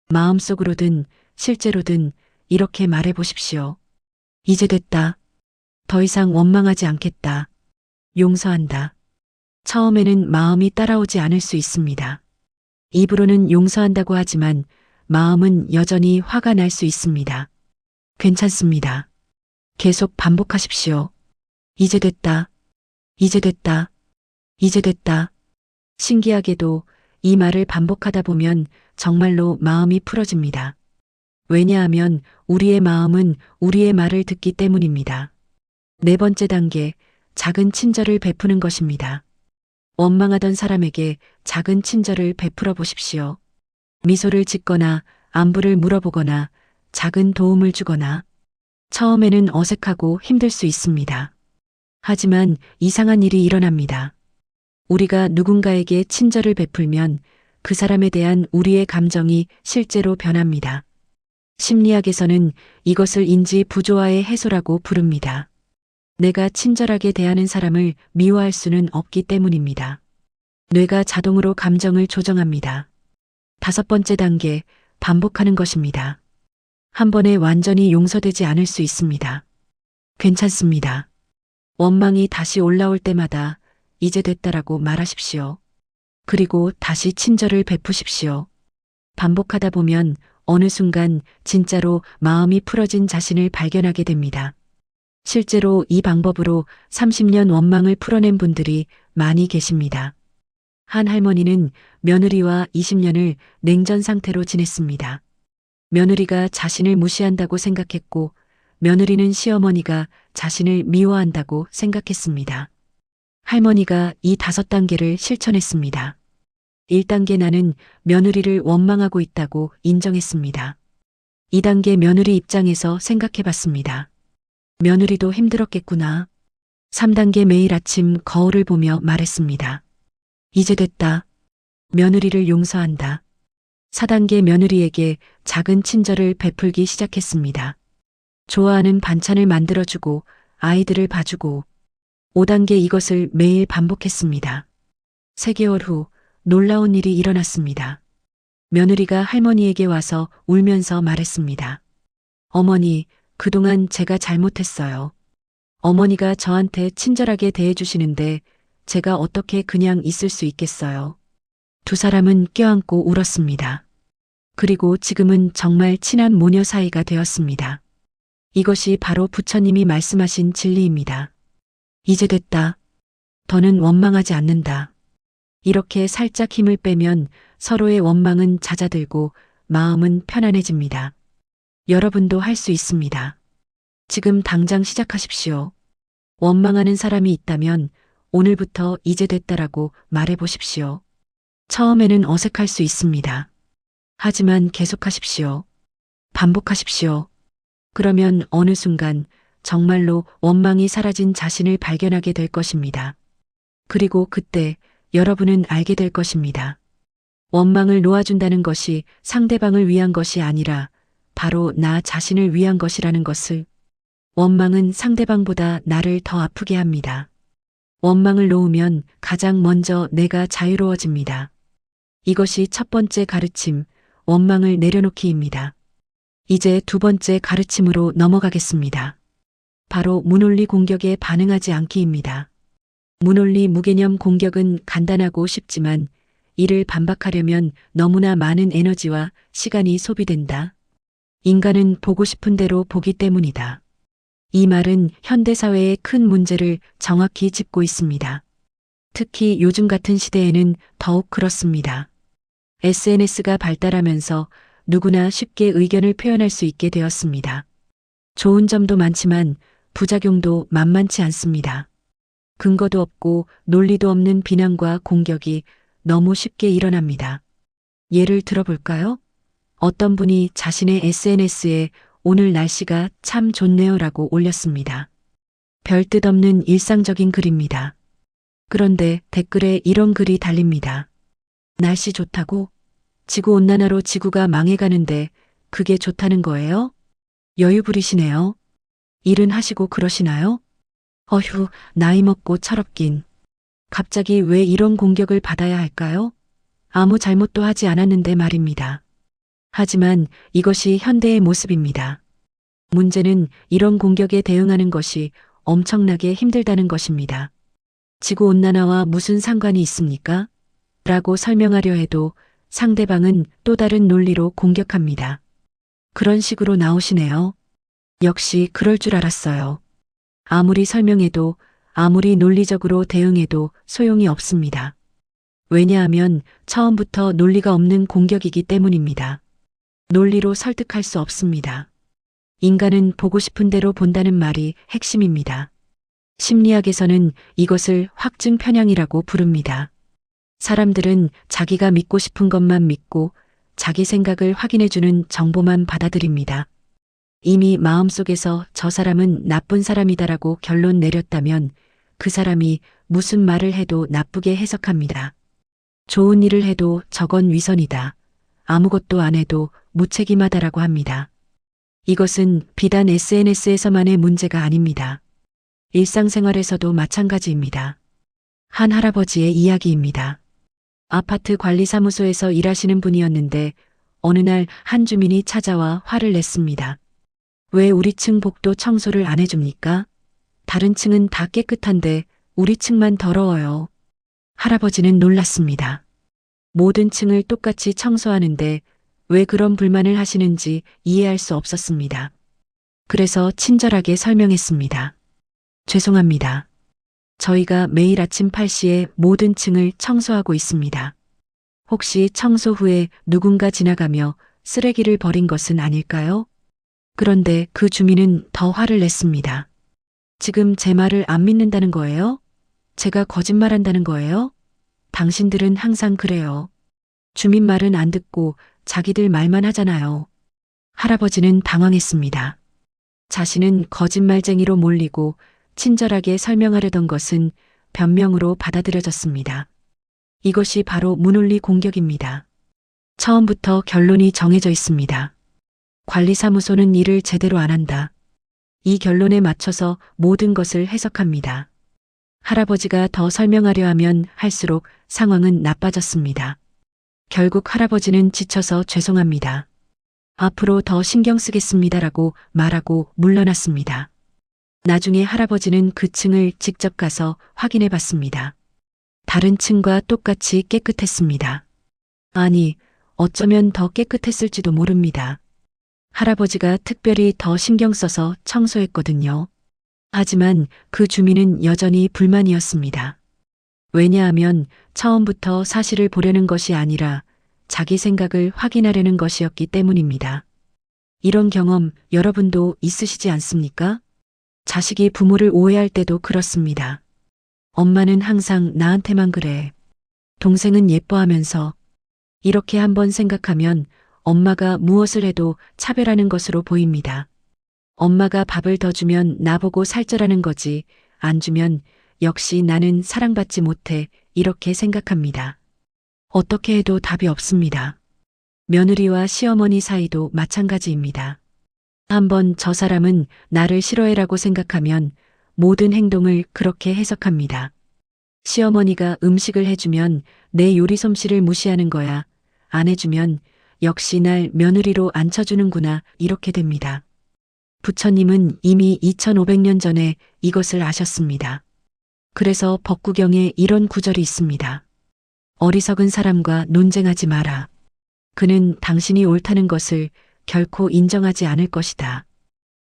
마음속으로든 실제로든 이렇게 말해 보십시오. 이제 됐다. 더 이상 원망하지 않겠다. 용서한다. 처음에는 마음이 따라오지 않을 수 있습니다. 입으로는 용서한다고 하지만 마음은 여전히 화가 날 수 있습니다. 괜찮습니다. 계속 반복하십시오. 이제 됐다. 이제 됐다. 이제 됐다. 신기하게도 이 말을 반복하다 보면 정말로 마음이 풀어집니다. 왜냐하면 우리의 마음은 우리의 말을 듣기 때문입니다. 네 번째 단계, 작은 친절을 베푸는 것입니다. 원망하던 사람에게 작은 친절을 베풀어 보십시오. 미소를 짓거나 안부를 물어보거나 작은 도움을 주거나. 처음에는 어색하고 힘들 수 있습니다. 하지만 이상한 일이 일어납니다. 우리가 누군가에게 친절을 베풀면 그 사람에 대한 우리의 감정이 실제로 변합니다. 심리학에서는 이것을 인지 부조화의 해소라고 부릅니다. 내가 친절하게 대하는 사람을 미워할 수는 없기 때문입니다. 뇌가 자동으로 감정을 조정합니다. 다섯 번째 단계, 반복하는 것입니다. 한 번에 완전히 용서되지 않을 수 있습니다. 괜찮습니다. 원망이 다시 올라올 때마다 이제 됐다라고 말하십시오. 그리고 다시 친절을 베푸십시오. 반복하다 보면 어느 순간 진짜로 마음이 풀어진 자신을 발견하게 됩니다. 실제로 이 방법으로 30년 원망을 풀어낸 분들이 많이 계십니다. 한 할머니는 며느리와 20년을 냉전 상태로 지냈습니다. 며느리가 자신을 무시한다고 생각했고 며느리는 시어머니가 자신을 미워한다고 생각했습니다. 할머니가 이 5단계를 실천했습니다. 1단계 나는 며느리를 원망하고 있다고 인정했습니다. 2단계 며느리 입장에서 생각해 봤습니다. 며느리도 힘들었겠구나. 3단계 매일 아침 거울을 보며 말했습니다. 이제 됐다. 며느리를 용서한다. 4단계 며느리에게 작은 친절을 베풀기 시작했습니다. 좋아하는 반찬을 만들어주고 아이들을 봐주고 5단계 이것을 매일 반복했습니다. 3개월 후 놀라운 일이 일어났습니다. 며느리가 할머니에게 와서 울면서 말했습니다. 어머니, 그동안 제가 잘못했어요. 어머니가 저한테 친절하게 대해주시는데 제가 어떻게 그냥 있을 수 있겠어요. 두 사람은 껴안고 울었습니다. 그리고 지금은 정말 친한 모녀 사이가 되었습니다. 이것이 바로 부처님이 말씀하신 진리입니다. 이제 됐다. 더는 원망하지 않는다. 이렇게 살짝 힘을 빼면 서로의 원망은 잦아들고 마음은 편안해집니다. 여러분도 할 수 있습니다. 지금 당장 시작하십시오. 원망하는 사람이 있다면 오늘부터 이제 됐다라고 말해 보십시오. 처음에는 어색할 수 있습니다. 하지만 계속하십시오. 반복하십시오. 그러면 어느 순간 정말로 원망이 사라진 자신을 발견하게 될 것입니다. 그리고 그때 여러분은 알게 될 것입니다. 원망을 놓아준다는 것이 상대방을 위한 것이 아니라 바로 나 자신을 위한 것이라는 것을. 원망은 상대방보다 나를 더 아프게 합니다. 원망을 놓으면 가장 먼저 내가 자유로워집니다. 이것이 첫 번째 가르침, 원망을 내려놓기입니다. 이제 두 번째 가르침으로 넘어가겠습니다. 바로 무논리 공격에 반응하지 않기입니다. 무논리 무개념 공격은 간단하고 쉽지만 이를 반박하려면 너무나 많은 에너지와 시간이 소비된다. 인간은 보고 싶은 대로 보기 때문이다. 이 말은 현대사회의 큰 문제를 정확히 짚고 있습니다. 특히 요즘 같은 시대에는 더욱 그렇습니다. SNS가 발달하면서 누구나 쉽게 의견을 표현할 수 있게 되었습니다. 좋은 점도 많지만 부작용도 만만치 않습니다. 근거도 없고 논리도 없는 비난과 공격이 너무 쉽게 일어납니다. 예를 들어볼까요? 어떤 분이 자신의 SNS에 오늘 날씨가 참 좋네요라고 올렸습니다. 별 뜻 없는 일상적인 글입니다. 그런데 댓글에 이런 글이 달립니다. 날씨 좋다고? 지구온난화로 지구가 망해가는데 그게 좋다는 거예요? 여유 부리시네요. 일은 하시고 그러시나요? 어휴, 나이 먹고 철없긴. 갑자기 왜 이런 공격을 받아야 할까요? 아무 잘못도 하지 않았는데 말입니다. 하지만 이것이 현대의 모습입니다. 문제는 이런 공격에 대응하는 것이 엄청나게 힘들다는 것입니다. 지구온난화와 무슨 상관이 있습니까? 라고 설명하려 해도 상대방은 또 다른 논리로 공격합니다. 그런 식으로 나오시네요. 역시 그럴 줄 알았어요. 아무리 설명해도 아무리 논리적으로 대응해도 소용이 없습니다. 왜냐하면 처음부터 논리가 없는 공격이기 때문입니다. 논리로 설득할 수 없습니다. 인간은 보고 싶은 대로 본다는 말이 핵심입니다. 심리학에서는 이것을 확증 편향이라고 부릅니다. 사람들은 자기가 믿고 싶은 것만 믿고 자기 생각을 확인해주는 정보만 받아들입니다. 이미 마음속에서 저 사람은 나쁜 사람이다라고 결론 내렸다면 그 사람이 무슨 말을 해도 나쁘게 해석합니다. 좋은 일을 해도 저건 위선이다. 아무것도 안 해도 무책임하다라고 합니다. 이것은 비단 SNS에서만의 문제가 아닙니다. 일상생활에서도 마찬가지입니다. 한 할아버지의 이야기입니다. 아파트 관리사무소에서 일하시는 분이었는데 어느 날 한 주민이 찾아와 화를 냈습니다. 왜 우리 층 복도 청소를 안 해줍니까? 다른 층은 다 깨끗한데 우리 층만 더러워요. 할아버지는 놀랐습니다. 모든 층을 똑같이 청소하는데 왜 그런 불만을 하시는지 이해할 수 없었습니다. 그래서 친절하게 설명했습니다. 죄송합니다. 저희가 매일 아침 8시에 모든 층을 청소하고 있습니다. 혹시 청소 후에 누군가 지나가며 쓰레기를 버린 것은 아닐까요? 그런데 그 주민은 더 화를 냈습니다. 지금 제 말을 안 믿는다는 거예요? 제가 거짓말한다는 거예요? 당신들은 항상 그래요. 주민 말은 안 듣고 자기들 말만 하잖아요. 할아버지는 당황했습니다. 자신은 거짓말쟁이로 몰리고 친절하게 설명하려던 것은 변명으로 받아들여졌습니다. 이것이 바로 무논리 공격입니다. 처음부터 결론이 정해져 있습니다. 관리사무소는 일을 제대로 안 한다. 이 결론에 맞춰서 모든 것을 해석합니다. 할아버지가 더 설명하려 하면 할수록 상황은 나빠졌습니다. 결국 할아버지는 지쳐서 죄송합니다. 앞으로 더 신경 쓰겠습니다라고 말하고 물러났습니다. 나중에 할아버지는 그 층을 직접 가서 확인해 봤습니다. 다른 층과 똑같이 깨끗했습니다. 아니, 어쩌면 더 깨끗했을지도 모릅니다. 할아버지가 특별히 더 신경 써서 청소했거든요. 하지만 그 주민은 여전히 불만이었습니다. 왜냐하면 처음부터 사실을 보려는 것이 아니라 자기 생각을 확인하려는 것이었기 때문입니다. 이런 경험 여러분도 있으시지 않습니까? 자식이 부모를 오해할 때도 그렇습니다. 엄마는 항상 나한테만 그래. 동생은 예뻐하면서. 이렇게 한번 생각하면 엄마가 무엇을 해도 차별하는 것으로 보입니다. 엄마가 밥을 더 주면 나보고 살쪄라는 거지, 안 주면 역시 나는 사랑받지 못해, 이렇게 생각합니다. 어떻게 해도 답이 없습니다. 며느리와 시어머니 사이도 마찬가지입니다. 한번 저 사람은 나를 싫어해라고 생각하면 모든 행동을 그렇게 해석합니다. 시어머니가 음식을 해주면 내 요리 솜씨를 무시하는 거야. 안 해주면 역시 날 며느리로 안 쳐주는구나, 이렇게 됩니다. 부처님은 이미 2500년 전에 이것을 아셨습니다. 그래서 법구경에 이런 구절이 있습니다. 어리석은 사람과 논쟁하지 마라. 그는 당신이 옳다는 것을 결코 인정하지 않을 것이다.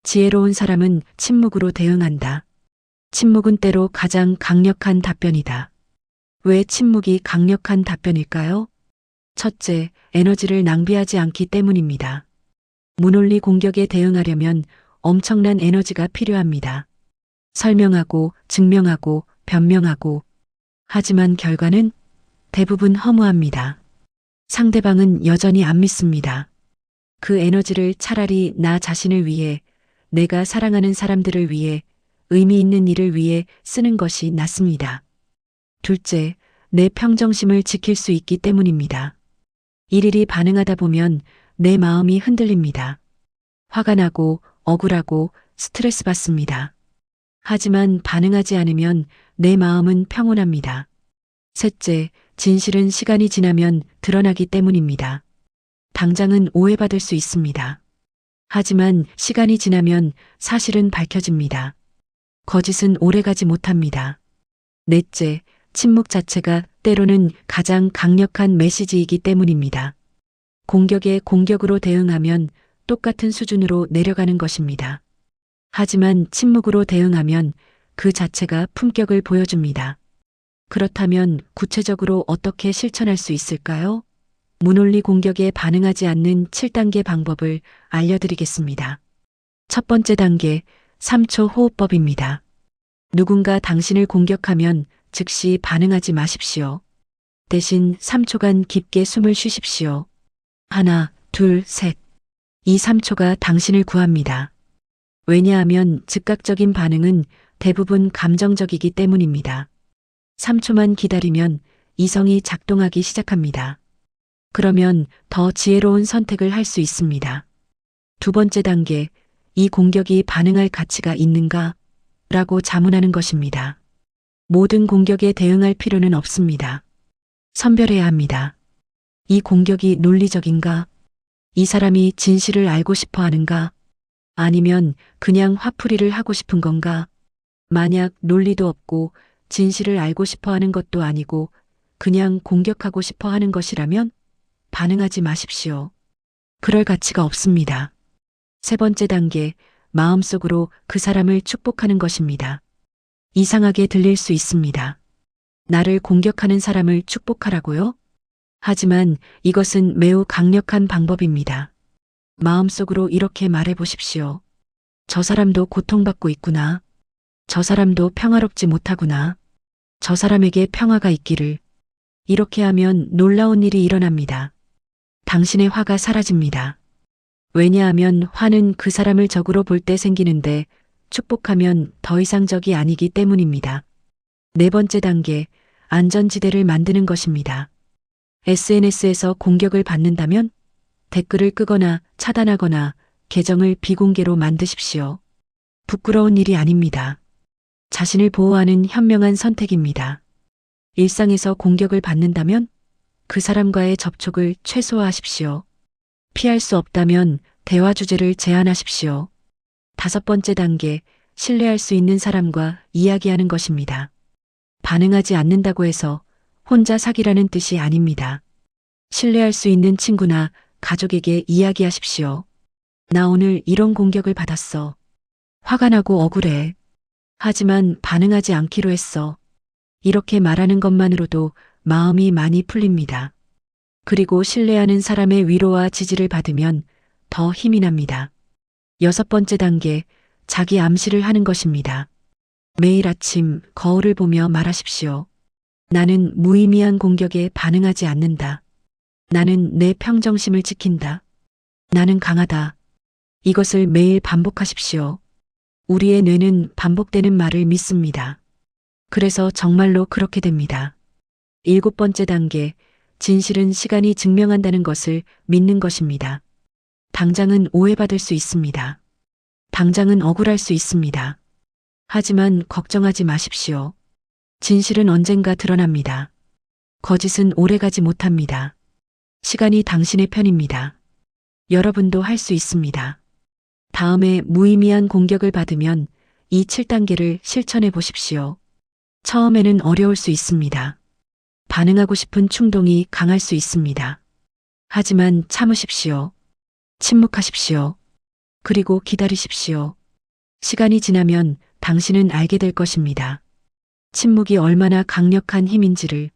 지혜로운 사람은 침묵으로 대응한다. 침묵은 때로 가장 강력한 답변이다. 왜 침묵이 강력한 답변일까요? 첫째, 에너지를 낭비하지 않기 때문입니다. 문논리 공격에 대응하려면 엄청난 에너지가 필요합니다. 설명하고, 증명하고, 변명하고. 하지만 결과는 대부분 허무합니다. 상대방은 여전히 안 믿습니다. 그 에너지를 차라리 나 자신을 위해, 내가 사랑하는 사람들을 위해, 의미 있는 일을 위해 쓰는 것이 낫습니다. 둘째, 내 평정심을 지킬 수 있기 때문입니다. 일일이 반응하다 보면 내 마음이 흔들립니다. 화가 나고 억울하고 스트레스 받습니다. 하지만 반응하지 않으면 내 마음은 평온합니다. 셋째, 진실은 시간이 지나면 드러나기 때문입니다. 당장은 오해받을 수 있습니다. 하지만 시간이 지나면 사실은 밝혀집니다. 거짓은 오래가지 못합니다. 넷째, 침묵 자체가 때로는 가장 강력한 메시지이기 때문입니다. 공격에 공격으로 대응하면 똑같은 수준으로 내려가는 것입니다. 하지만 침묵으로 대응하면 그 자체가 품격을 보여줍니다. 그렇다면 구체적으로 어떻게 실천할 수 있을까요? 문논리 공격에 반응하지 않는 7단계 방법을 알려드리겠습니다. 첫 번째 단계, 3초 호흡법입니다. 누군가 당신을 공격하면 즉시 반응하지 마십시오. 대신 3초간 깊게 숨을 쉬십시오. 하나, 둘, 셋. 이 3초가 당신을 구합니다. 왜냐하면 즉각적인 반응은 대부분 감정적이기 때문입니다. 3초만 기다리면 이성이 작동하기 시작합니다. 그러면 더 지혜로운 선택을 할 수 있습니다. 두 번째 단계, 이 공격이 반응할 가치가 있는가? 라고 자문하는 것입니다. 모든 공격에 대응할 필요는 없습니다. 선별해야 합니다. 이 공격이 논리적인가? 이 사람이 진실을 알고 싶어 하는가? 아니면 그냥 화풀이를 하고 싶은 건가? 만약 논리도 없고 진실을 알고 싶어 하는 것도 아니고 그냥 공격하고 싶어 하는 것이라면 반응하지 마십시오. 그럴 가치가 없습니다. 세 번째 단계, 마음속으로 그 사람을 축복하는 것입니다. 이상하게 들릴 수 있습니다. 나를 공격하는 사람을 축복하라고요? 하지만 이것은 매우 강력한 방법입니다. 마음속으로 이렇게 말해 보십시오. 저 사람도 고통받고 있구나. 저 사람도 평화롭지 못하구나. 저 사람에게 평화가 있기를. 이렇게 하면 놀라운 일이 일어납니다. 당신의 화가 사라집니다. 왜냐하면 화는 그 사람을 적으로 볼 때 생기는데 축복하면 더 이상 적이 아니기 때문입니다. 네 번째 단계, 안전지대를 만드는 것입니다. SNS에서 공격을 받는다면 댓글을 끄거나 차단하거나 계정을 비공개로 만드십시오. 부끄러운 일이 아닙니다. 자신을 보호하는 현명한 선택입니다. 일상에서 공격을 받는다면 그 사람과의 접촉을 최소화하십시오. 피할 수 없다면 대화 주제를 제한하십시오. 다섯 번째 단계, 신뢰할 수 있는 사람과 이야기하는 것입니다. 반응하지 않는다고 해서 혼자 사기라는 뜻이 아닙니다. 신뢰할 수 있는 친구나 가족에게 이야기하십시오. 나 오늘 이런 공격을 받았어. 화가 나고 억울해. 하지만 반응하지 않기로 했어. 이렇게 말하는 것만으로도 마음이 많이 풀립니다. 그리고 신뢰하는 사람의 위로와 지지를 받으면 더 힘이 납니다. 여섯 번째 단계, 자기 암시를 하는 것입니다. 매일 아침 거울을 보며 말하십시오. 나는 무의미한 공격에 반응하지 않는다. 나는 내 평정심을 지킨다. 나는 강하다. 이것을 매일 반복하십시오. 우리의 뇌는 반복되는 말을 믿습니다. 그래서 정말로 그렇게 됩니다. 일곱 번째 단계, 진실은 시간이 증명한다는 것을 믿는 것입니다. 당장은 오해받을 수 있습니다. 당장은 억울할 수 있습니다. 하지만 걱정하지 마십시오. 진실은 언젠가 드러납니다. 거짓은 오래가지 못합니다. 시간이 당신의 편입니다. 여러분도 할 수 있습니다. 다음에 무의미한 공격을 받으면 이 7단계를 실천해 보십시오. 처음에는 어려울 수 있습니다. 반응하고 싶은 충동이 강할 수 있습니다. 하지만 참으십시오. 침묵하십시오. 그리고 기다리십시오. 시간이 지나면 당신은 알게 될 것입니다. 침묵이 얼마나 강력한 힘인지를,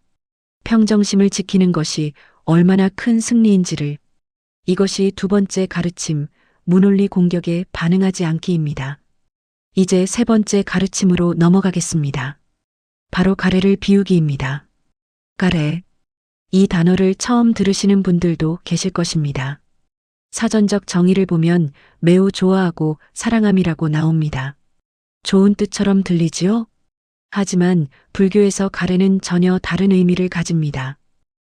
평정심을 지키는 것이 얼마나 큰 승리인지를. 이것이 두 번째 가르침, 문논리 공격에 반응하지 않기입니다. 이제 세 번째 가르침으로 넘어가겠습니다. 바로 가래를 비우기입니다. 가래. 이 단어를 처음 들으시는 분들도 계실 것입니다. 사전적 정의를 보면 매우 좋아하고 사랑함이라고 나옵니다. 좋은 뜻처럼 들리지요? 하지만 불교에서 가래는 전혀 다른 의미를 가집니다.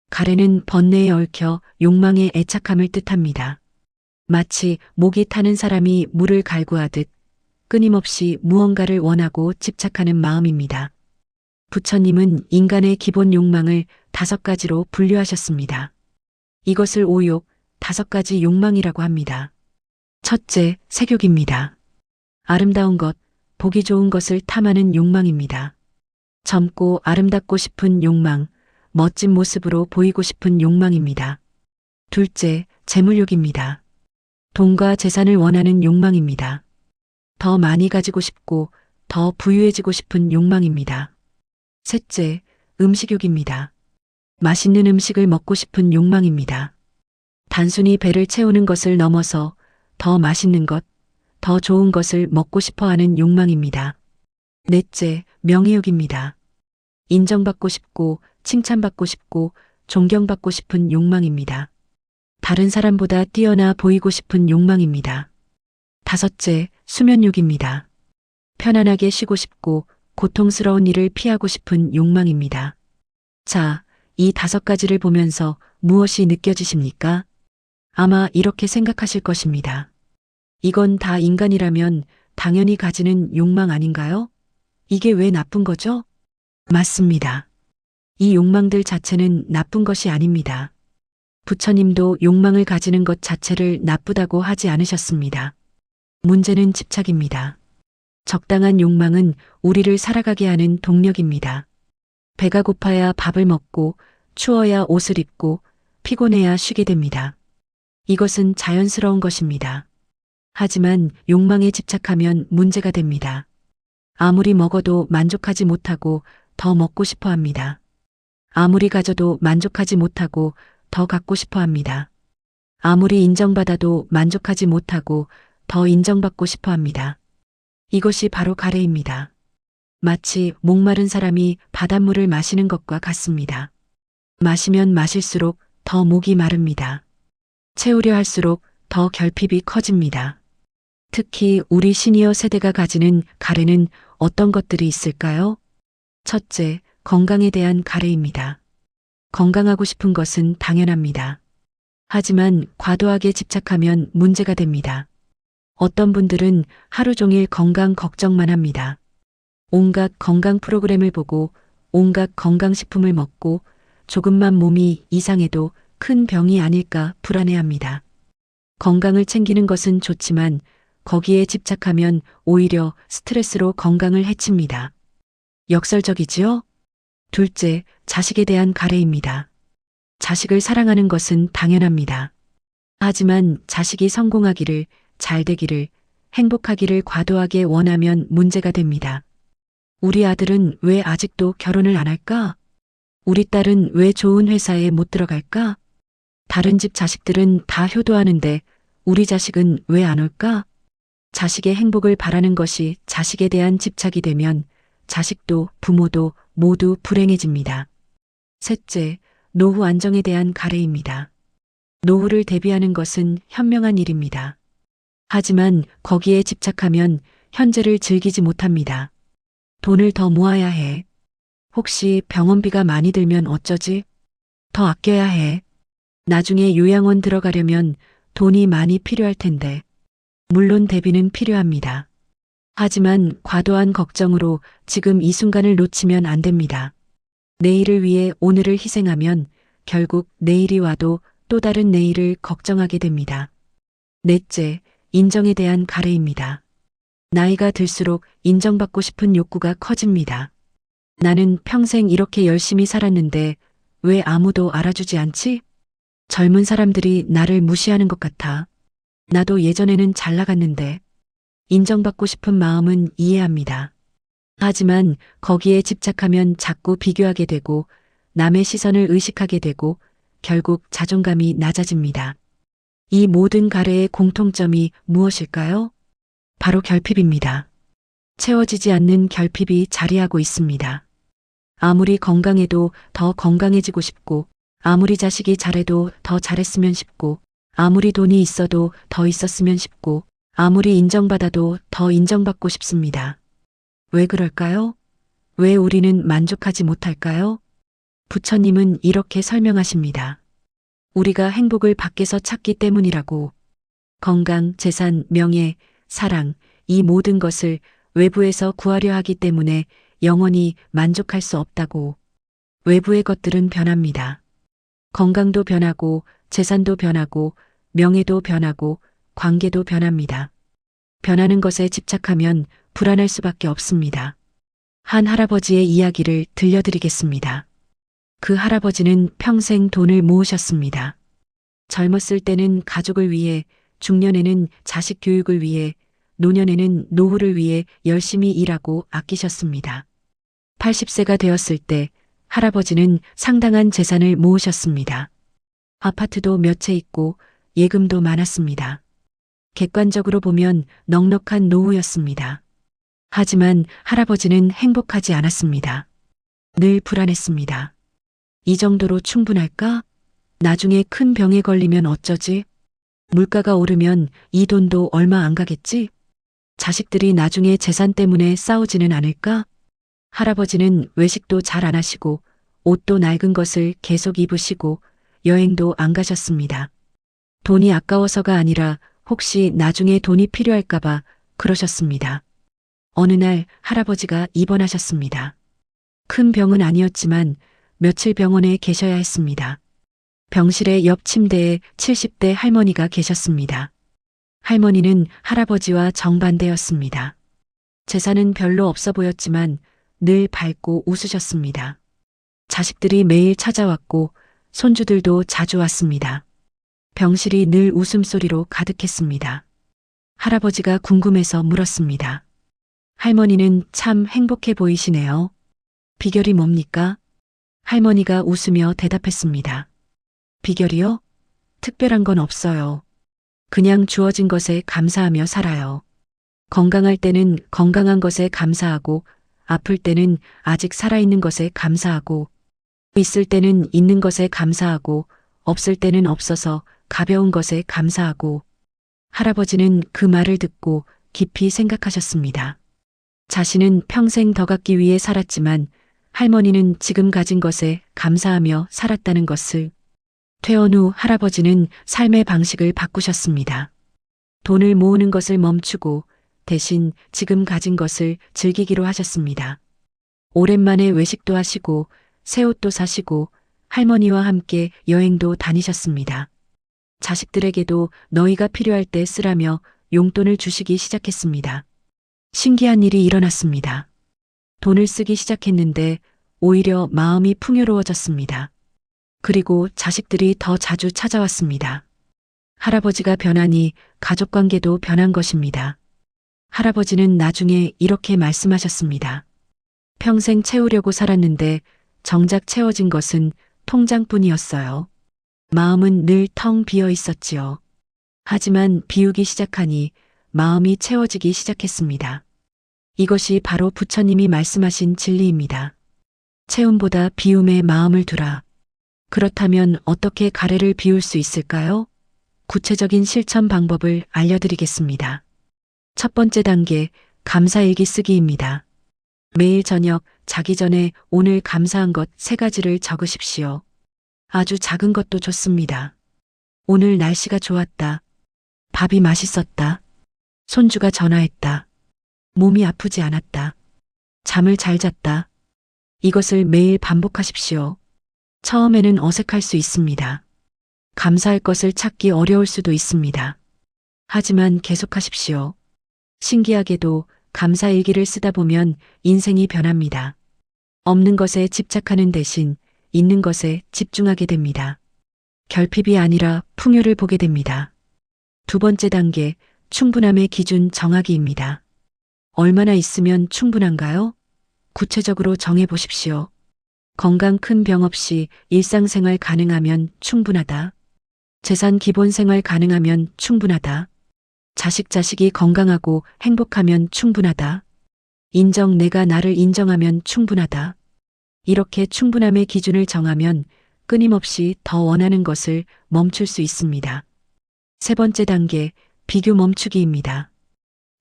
가래는 번뇌에 얽혀 욕망의 애착함을 뜻합니다. 마치 목이 타는 사람이 물을 갈구하듯 끊임없이 무언가를 원하고 집착하는 마음입니다. 부처님은 인간의 기본 욕망을 5가지로 분류하셨습니다. 이것을 오욕, 5가지 욕망이라고 합니다. 첫째, 색욕입니다. 아름다운 것, 보기 좋은 것을 탐하는 욕망입니다. 젊고 아름답고 싶은 욕망, 멋진 모습으로 보이고 싶은 욕망입니다. 둘째, 재물욕입니다. 돈과 재산을 원하는 욕망입니다. 더 많이 가지고 싶고 더 부유해지고 싶은 욕망입니다. 셋째, 음식욕입니다. 맛있는 음식을 먹고 싶은 욕망입니다. 단순히 배를 채우는 것을 넘어서 더 맛있는 것, 더 좋은 것을 먹고 싶어 하는 욕망입니다. 넷째, 명예욕입니다. 인정받고 싶고 칭찬받고 싶고 존경받고 싶은 욕망입니다. 다른 사람보다 뛰어나 보이고 싶은 욕망입니다. 다섯째, 수면욕입니다. 편안하게 쉬고 싶고 고통스러운 일을 피하고 싶은 욕망입니다. 자, 이 5가지를 보면서 무엇이 느껴지십니까? 아마 이렇게 생각하실 것입니다. 이건 다 인간이라면 당연히 가지는 욕망 아닌가요? 이게 왜 나쁜 거죠? 맞습니다. 이 욕망들 자체는 나쁜 것이 아닙니다. 부처님도 욕망을 가지는 것 자체를 나쁘다고 하지 않으셨습니다. 문제는 집착입니다. 적당한 욕망은 우리를 살아가게 하는 동력입니다. 배가 고파야 밥을 먹고 추워야 옷을 입고 피곤해야 쉬게 됩니다. 이것은 자연스러운 것입니다. 하지만 욕망에 집착하면 문제가 됩니다. 아무리 먹어도 만족하지 못하고 더 먹고 싶어 합니다. 아무리 가져도 만족하지 못하고 더 갖고 싶어 합니다. 아무리 인정받아도 만족하지 못하고 더 인정받고 싶어 합니다. 이것이 바로 가래입니다. 마치 목마른 사람이 바닷물을 마시는 것과 같습니다. 마시면 마실수록 더 목이 마릅니다. 채우려 할수록 더 결핍이 커집니다. 특히 우리 시니어 세대가 가지는 가래는 어떤 것들이 있을까요? 첫째, 건강에 대한 가래입니다. 건강하고 싶은 것은 당연합니다. 하지만 과도하게 집착하면 문제가 됩니다. 어떤 분들은 하루 종일 건강 걱정만 합니다. 온갖 건강 프로그램을 보고 온갖 건강식품을 먹고 조금만 몸이 이상해도 큰 병이 아닐까 불안해합니다. 건강을 챙기는 것은 좋지만 거기에 집착하면 오히려 스트레스로 건강을 해칩니다. 역설적이지요? 둘째, 자식에 대한 가래입니다. 자식을 사랑하는 것은 당연합니다. 하지만 자식이 성공하기를, 잘 되기를, 행복하기를 과도하게 원하면 문제가 됩니다. 우리 아들은 왜 아직도 결혼을 안 할까? 우리 딸은 왜 좋은 회사에 못 들어갈까? 다른 집 자식들은 다 효도하는데 우리 자식은 왜 안 올까? 자식의 행복을 바라는 것이 자식에 대한 집착이 되면 자식도 부모도 모두 불행해집니다. 셋째, 노후 안정에 대한 가래입니다. 노후를 대비하는 것은 현명한 일입니다. 하지만 거기에 집착하면 현재를 즐기지 못합니다. 돈을 더 모아야 해. 혹시 병원비가 많이 들면 어쩌지? 더 아껴야 해. 나중에 요양원 들어가려면 돈이 많이 필요할 텐데. 물론 대비는 필요합니다. 하지만 과도한 걱정으로 지금 이 순간을 놓치면 안 됩니다. 내일을 위해 오늘을 희생하면 결국 내일이 와도 또 다른 내일을 걱정하게 됩니다. 넷째, 인정에 대한 가래입니다. 나이가 들수록 인정받고 싶은 욕구가 커집니다. 나는 평생 이렇게 열심히 살았는데 왜 아무도 알아주지 않지? 젊은 사람들이 나를 무시하는 것 같아. 나도 예전에는 잘 나갔는데. 인정받고 싶은 마음은 이해합니다. 하지만 거기에 집착하면 자꾸 비교하게 되고 남의 시선을 의식하게 되고 결국 자존감이 낮아집니다. 이 모든 가래의 공통점이 무엇일까요? 바로 결핍입니다. 채워지지 않는 결핍이 자리하고 있습니다. 아무리 건강해도 더 건강해지고 싶고, 아무리 자식이 잘해도 더 잘했으면 싶고, 아무리 돈이 있어도 더 있었으면 싶고, 아무리 인정받아도 더 인정받고 싶습니다. 왜 그럴까요? 왜 우리는 만족하지 못할까요? 부처님은 이렇게 설명하십니다. 우리가 행복을 밖에서 찾기 때문이라고. 건강, 재산, 명예, 사랑, 이 모든 것을 외부에서 구하려 하기 때문에 영원히 만족할 수 없다고. 외부의 것들은 변합니다. 건강도 변하고, 재산도 변하고, 명예도 변하고, 관계도 변합니다. 변하는 것에 집착하면 불안할 수밖에 없습니다. 한 할아버지의 이야기를 들려드리겠습니다. 그 할아버지는 평생 돈을 모으셨습니다. 젊었을 때는 가족을 위해, 중년에는 자식 교육을 위해, 노년에는 노후를 위해 열심히 일하고 아끼셨습니다. 80세가 되었을 때 할아버지는 상당한 재산을 모으셨습니다. 아파트도 몇 채 있고 예금도 많았습니다. 객관적으로 보면 넉넉한 노후였습니다. 하지만 할아버지는 행복하지 않았습니다. 늘 불안했습니다. 이 정도로 충분할까? 나중에 큰 병에 걸리면 어쩌지? 물가가 오르면 이 돈도 얼마 안 가겠지? 자식들이 나중에 재산 때문에 싸우지는 않을까? 할아버지는 외식도 잘 안 하시고 옷도 낡은 것을 계속 입으시고 여행도 안 가셨습니다. 돈이 아까워서가 아니라 혹시 나중에 돈이 필요할까봐 그러셨습니다. 어느 날 할아버지가 입원하셨습니다. 큰 병은 아니었지만 며칠 병원에 계셔야 했습니다. 병실의 옆 침대에 70대 할머니가 계셨습니다. 할머니는 할아버지와 정반대였습니다. 재산은 별로 없어 보였지만 늘 밝고 웃으셨습니다. 자식들이 매일 찾아왔고 손주들도 자주 왔습니다. 병실이 늘 웃음소리로 가득했습니다. 할아버지가 궁금해서 물었습니다. 할머니는 참 행복해 보이시네요. 비결이 뭡니까? 할머니가 웃으며 대답했습니다. 비결이요? 특별한 건 없어요. 그냥 주어진 것에 감사하며 살아요. 건강할 때는 건강한 것에 감사하고, 아플 때는 아직 살아있는 것에 감사하고, 있을 때는 있는 것에 감사하고, 없을 때는 없어서 가벼운 것에 감사하고. 할아버지는 그 말을 듣고 깊이 생각하셨습니다. 자신은 평생 더 갖기 위해 살았지만 할머니는 지금 가진 것에 감사하며 살았다는 것을. 퇴원 후 할아버지는 삶의 방식을 바꾸셨습니다. 돈을 모으는 것을 멈추고 대신 지금 가진 것을 즐기기로 하셨습니다. 오랜만에 외식도 하시고 새 옷도 사시고 할머니와 함께 여행도 다니셨습니다. 자식들에게도 너희가 필요할 때 쓰라며 용돈을 주시기 시작했습니다. 신기한 일이 일어났습니다. 돈을 쓰기 시작했는데 오히려 마음이 풍요로워졌습니다. 그리고 자식들이 더 자주 찾아왔습니다. 할아버지가 변하니 가족관계도 변한 것입니다. 할아버지는 나중에 이렇게 말씀하셨습니다. 평생 채우려고 살았는데 정작 채워진 것은 통장뿐이었어요. 마음은 늘 텅 비어 있었지요. 하지만 비우기 시작하니 마음이 채워지기 시작했습니다. 이것이 바로 부처님이 말씀하신 진리입니다. 채움보다 비움에 마음을 두라. 그렇다면 어떻게 가래를 비울 수 있을까요? 구체적인 실천 방법을 알려드리겠습니다. 첫 번째 단계, 감사일기 쓰기입니다. 매일 저녁 자기 전에 오늘 감사한 것 3가지를 적으십시오. 아주 작은 것도 좋습니다. 오늘 날씨가 좋았다. 밥이 맛있었다. 손주가 전화했다. 몸이 아프지 않았다. 잠을 잘 잤다. 이것을 매일 반복하십시오. 처음에는 어색할 수 있습니다. 감사할 것을 찾기 어려울 수도 있습니다. 하지만 계속하십시오. 신기하게도 감사일기를 쓰다 보면 인생이 변합니다. 없는 것에 집착하는 대신 있는 것에 집중하게 됩니다. 결핍이 아니라 풍요를 보게 됩니다. 두 번째 단계, 충분함의 기준 정하기입니다. 얼마나 있으면 충분한가요? 구체적으로 정해 보십시오. 건강 큰 병 없이 일상생활 가능하면 충분하다. 재산 기본 생활 가능하면 충분하다. 자식이 건강하고 행복하면 충분하다. 인정 내가 나를 인정하면 충분하다. 이렇게 충분함의 기준을 정하면 끊임없이 더 원하는 것을 멈출 수 있습니다. 세 번째 단계, 비교 멈추기입니다.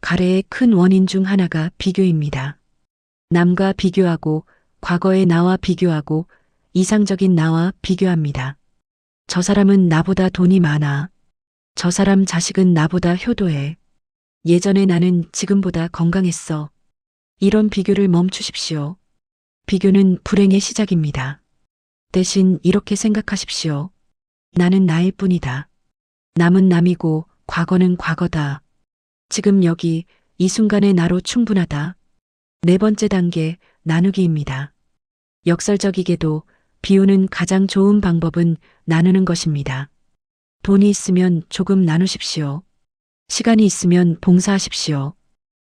가래의 큰 원인 중 하나가 비교입니다. 남과 비교하고, 과거의 나와 비교하고, 이상적인 나와 비교합니다. 저 사람은 나보다 돈이 많아. 저 사람 자식은 나보다 효도해. 예전에 나는 지금보다 건강했어. 이런 비교를 멈추십시오. 비교는 불행의 시작입니다. 대신 이렇게 생각하십시오. 나는 나일 뿐이다. 남은 남이고 과거는 과거다. 지금 여기 이 순간의 나로 충분하다. 네 번째 단계, 나누기입니다. 역설적이게도 비우는 가장 좋은 방법은 나누는 것입니다. 돈이 있으면 조금 나누십시오. 시간이 있으면 봉사하십시오.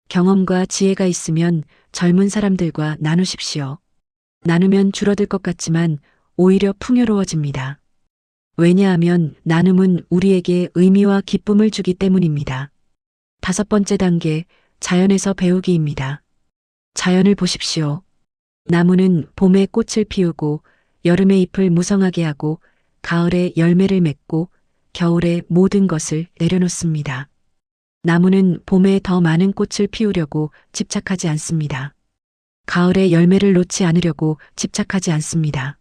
경험과 지혜가 있으면 젊은 사람들과 나누십시오. 나누면 줄어들 것 같지만 오히려 풍요로워집니다. 왜냐하면 나눔은 우리에게 의미와 기쁨을 주기 때문입니다. 다섯 번째 단계, 자연에서 배우기입니다. 자연을 보십시오. 나무는 봄에 꽃을 피우고 여름에 잎을 무성하게 하고 가을에 열매를 맺고 겨울에 모든 것을 내려놓습니다. 나무는 봄에 더 많은 꽃을 피우려고 집착하지 않습니다. 가을에 열매를 놓지 않으려고 집착하지 않습니다.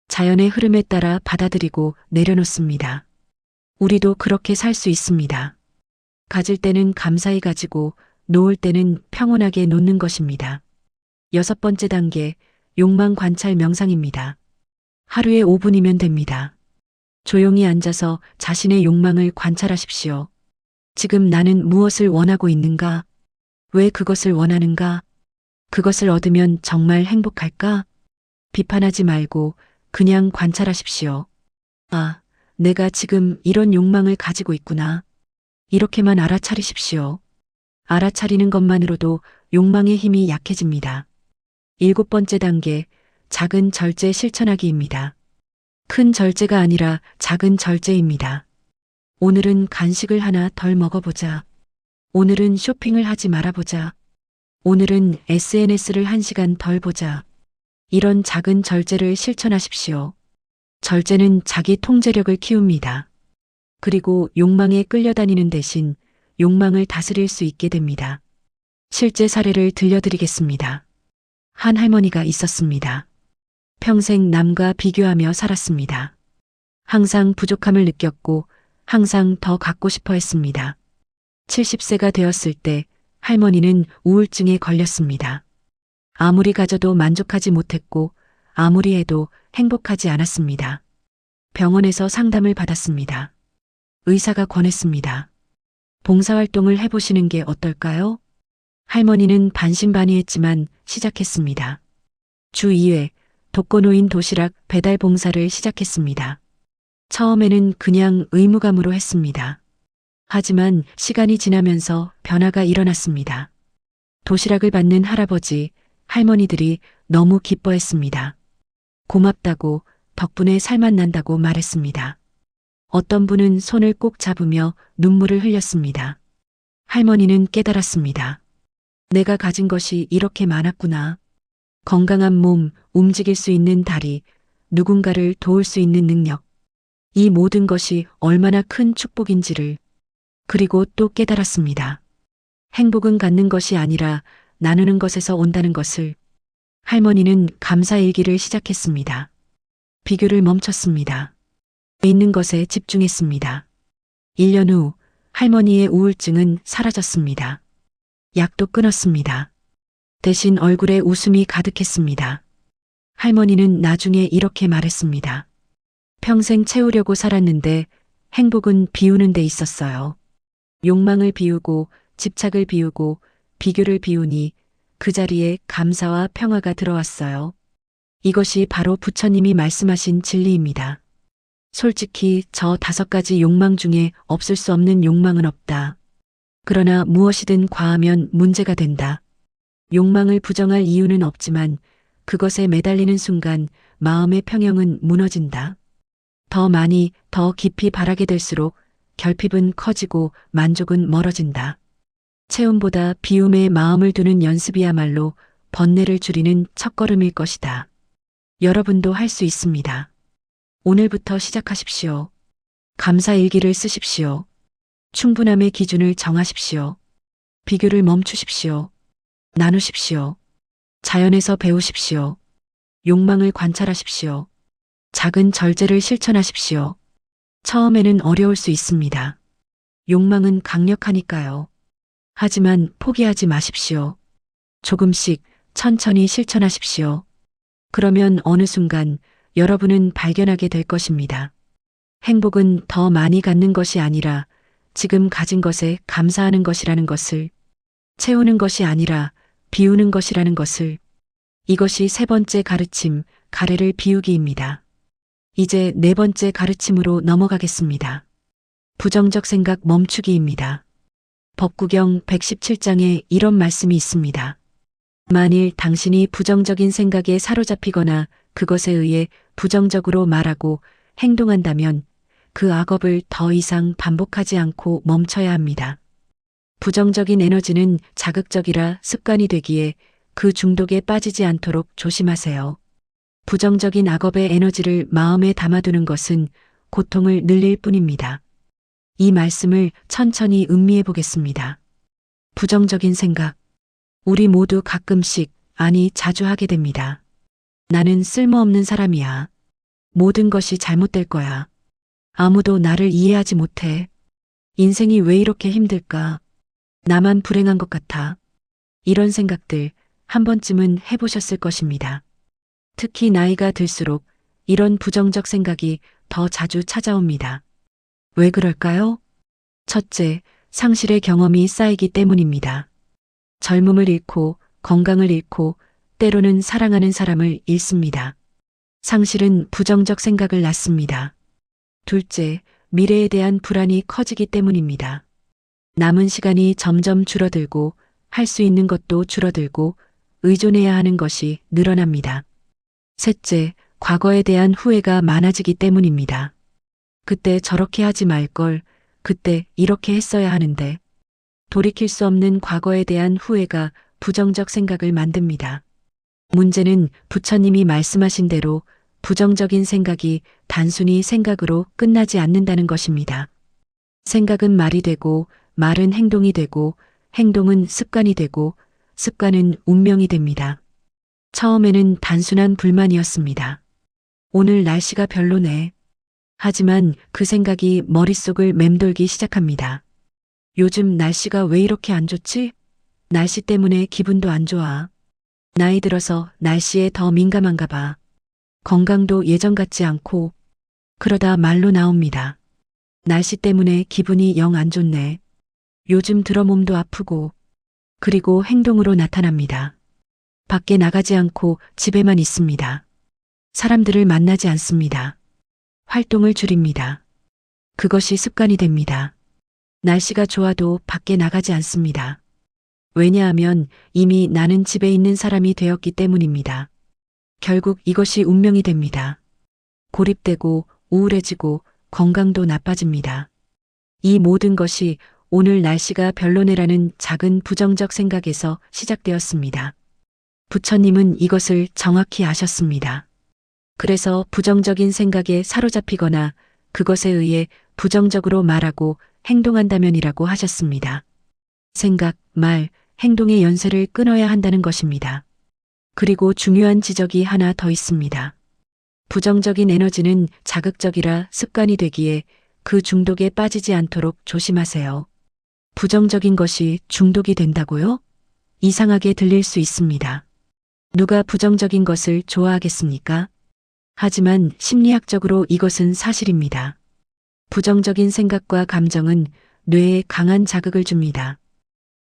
자연의 흐름에 따라 받아들이고 내려놓습니다. 우리도 그렇게 살 수 있습니다. 가질 때는 감사히 가지고 놓을 때는 평온하게 놓는 것입니다. 여섯 번째 단계, 욕망 관찰 명상입니다. 하루에 5분이면 됩니다. 조용히 앉아서 자신의 욕망을 관찰하십시오. 지금 나는 무엇을 원하고 있는가? 왜 그것을 원하는가? 그것을 얻으면 정말 행복할까? 비판하지 말고 그냥 관찰하십시오. 아, 내가 지금 이런 욕망을 가지고 있구나. 이렇게만 알아차리십시오. 알아차리는 것만으로도 욕망의 힘이 약해집니다. 일곱 번째 단계, 작은 절제 실천하기입니다. 큰 절제가 아니라 작은 절제입니다. 오늘은 간식을 하나 덜 먹어보자. 오늘은 쇼핑을 하지 말아보자. 오늘은 SNS를 1시간 덜 보자. 이런 작은 절제를 실천하십시오. 절제는 자기 통제력을 키웁니다. 그리고 욕망에 끌려다니는 대신 욕망을 다스릴 수 있게 됩니다. 실제 사례를 들려드리겠습니다. 한 할머니가 있었습니다. 평생 남과 비교하며 살았습니다. 항상 부족함을 느꼈고 항상 더 갖고 싶어 했습니다. 70세가 되었을 때 할머니는 우울증에 걸렸습니다. 아무리 가져도 만족하지 못했고 아무리 해도 행복하지 않았습니다. 병원에서 상담을 받았습니다. 의사가 권했습니다. 봉사활동을 해보시는 게 어떨까요? 할머니는 반신반의했지만 시작했습니다. 주 2회 독거노인 도시락 배달 봉사를 시작했습니다. 처음에는 그냥 의무감으로 했습니다. 하지만 시간이 지나면서 변화가 일어났습니다. 도시락을 받는 할아버지, 할머니들이 너무 기뻐했습니다. 고맙다고, 덕분에 살맛 난다고 말했습니다. 어떤 분은 손을 꼭 잡으며 눈물을 흘렸습니다. 할머니는 깨달았습니다. 내가 가진 것이 이렇게 많았구나. 건강한 몸, 움직일 수 있는 다리, 누군가를 도울 수 있는 능력. 이 모든 것이 얼마나 큰 축복인지를. 그리고 또 깨달았습니다. 행복은 갖는 것이 아니라 나누는 것에서 온다는 것을. 할머니는 감사일기를 시작했습니다. 비교를 멈췄습니다. 있는 것에 집중했습니다. 1년 후 할머니의 우울증은 사라졌습니다. 약도 끊었습니다. 대신 얼굴에 웃음이 가득했습니다. 할머니는 나중에 이렇게 말했습니다. 평생 채우려고 살았는데 행복은 비우는 데 있었어요. 욕망을 비우고 집착을 비우고 비교를 비우니 그 자리에 감사와 평화가 들어왔어요. 이것이 바로 부처님이 말씀하신 진리입니다. 솔직히 저 5가지 욕망 중에 없을 수 없는 욕망은 없다. 그러나 무엇이든 과하면 문제가 된다. 욕망을 부정할 이유는 없지만 그것에 매달리는 순간 마음의 평형은 무너진다. 더 많이, 더 깊이 바라게 될수록 결핍은 커지고 만족은 멀어진다. 체험보다 비움에 마음을 두는 연습이야말로 번뇌를 줄이는 첫걸음일 것이다. 여러분도 할 수 있습니다. 오늘부터 시작하십시오. 감사 일기를 쓰십시오. 충분함의 기준을 정하십시오. 비교를 멈추십시오. 나누십시오. 자연에서 배우십시오. 욕망을 관찰하십시오. 작은 절제를 실천하십시오. 처음에는 어려울 수 있습니다. 욕망은 강력하니까요. 하지만 포기하지 마십시오. 조금씩 천천히 실천하십시오. 그러면 어느 순간 여러분은 발견하게 될 것입니다. 행복은 더 많이 갖는 것이 아니라 지금 가진 것에 감사하는 것이라는 것을, 채우는 것이 아니라 비우는 것이라는 것을. 이것이 세 번째 가르침, 가래를 비우기입니다. 이제 네 번째 가르침으로 넘어가겠습니다. 부정적 생각 멈추기입니다. 법구경 117장에 이런 말씀이 있습니다. 만일 당신이 부정적인 생각에 사로잡히거나 그것에 의해 부정적으로 말하고 행동한다면 그 악업을 더 이상 반복하지 않고 멈춰야 합니다. 부정적인 에너지는 자극적이라 습관이 되기에 그 중독에 빠지지 않도록 조심하세요. 부정적인 악업의 에너지를 마음에 담아두는 것은 고통을 늘릴 뿐입니다. 이 말씀을 천천히 음미해 보겠습니다. 부정적인 생각. 우리 모두 가끔씩, 아니 자주 하게 됩니다. 나는 쓸모없는 사람이야. 모든 것이 잘못될 거야. 아무도 나를 이해하지 못해. 인생이 왜 이렇게 힘들까? 나만 불행한 것 같아. 이런 생각들 한 번쯤은 해보셨을 것입니다. 특히 나이가 들수록 이런 부정적 생각이 더 자주 찾아옵니다. 왜 그럴까요? 첫째, 상실의 경험이 쌓이기 때문입니다. 젊음을 잃고 건강을 잃고 때로는 사랑하는 사람을 잃습니다. 상실은 부정적 생각을 낳습니다. 둘째, 미래에 대한 불안이 커지기 때문입니다. 남은 시간이 점점 줄어들고 할 수 있는 것도 줄어들고 의존해야 하는 것이 늘어납니다. 셋째, 과거에 대한 후회가 많아지기 때문입니다. 그때 저렇게 하지 말 걸, 그때 이렇게 했어야 하는데. 돌이킬 수 없는 과거에 대한 후회가 부정적 생각을 만듭니다. 문제는 부처님이 말씀하신 대로 부정적인 생각이 단순히 생각으로 끝나지 않는다는 것입니다. 생각은 말이 되고, 말은 행동이 되고, 행동은 습관이 되고, 습관은 운명이 됩니다. 처음에는 단순한 불만이었습니다. 오늘 날씨가 별로네. 하지만 그 생각이 머릿속을 맴돌기 시작합니다. 요즘 날씨가 왜 이렇게 안 좋지? 날씨 때문에 기분도 안 좋아. 나이 들어서 날씨에 더 민감한가 봐. 건강도 예전 같지 않고. 그러다 말로 나옵니다. 날씨 때문에 기분이 영 안 좋네. 요즘 들어 몸도 아프고. 그리고 행동으로 나타납니다. 밖에 나가지 않고 집에만 있습니다. 사람들을 만나지 않습니다. 활동을 줄입니다. 그것이 습관이 됩니다. 날씨가 좋아도 밖에 나가지 않습니다. 왜냐하면 이미 나는 집에 있는 사람이 되었기 때문입니다. 결국 이것이 운명이 됩니다. 고립되고 우울해지고 건강도 나빠집니다. 이 모든 것이 오늘 날씨가 별로네라는 작은 부정적 생각에서 시작되었습니다. 부처님은 이것을 정확히 아셨습니다. 그래서 부정적인 생각에 사로잡히거나 그것에 의해 부정적으로 말하고 행동한다면이라고 하셨습니다. 생각, 말, 행동의 연쇄를 끊어야 한다는 것입니다. 그리고 중요한 지적이 하나 더 있습니다. 부정적인 에너지는 자극적이라 습관이 되기에 그 중독에 빠지지 않도록 조심하세요. 부정적인 것이 중독이 된다고요? 이상하게 들릴 수 있습니다. 누가 부정적인 것을 좋아하겠습니까? 하지만 심리학적으로 이것은 사실입니다. 부정적인 생각과 감정은 뇌에 강한 자극을 줍니다.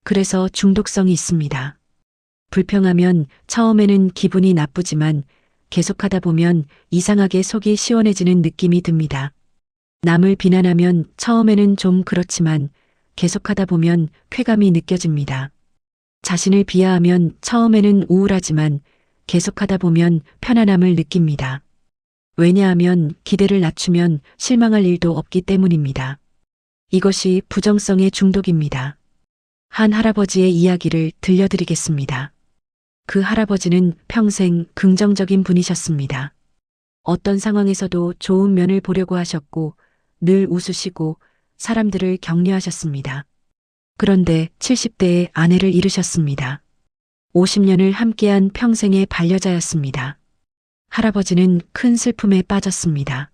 그래서 중독성이 있습니다. 불평하면 처음에는 기분이 나쁘지만 계속하다 보면 이상하게 속이 시원해지는 느낌이 듭니다. 남을 비난하면 처음에는 좀 그렇지만 계속하다 보면 쾌감이 느껴집니다. 자신을 비하하면 처음에는 우울하지만 계속하다 보면 편안함을 느낍니다. 왜냐하면 기대를 낮추면 실망할 일도 없기 때문입니다. 이것이 부정성의 중독입니다. 한 할아버지의 이야기를 들려드리겠습니다. 그 할아버지는 평생 긍정적인 분이셨습니다. 어떤 상황에서도 좋은 면을 보려고 하셨고 늘 웃으시고 사람들을 격려하셨습니다. 그런데 70대에 아내를 잃으셨습니다. 50년을 함께한 평생의 반려자였습니다. 할아버지는 큰 슬픔에 빠졌습니다.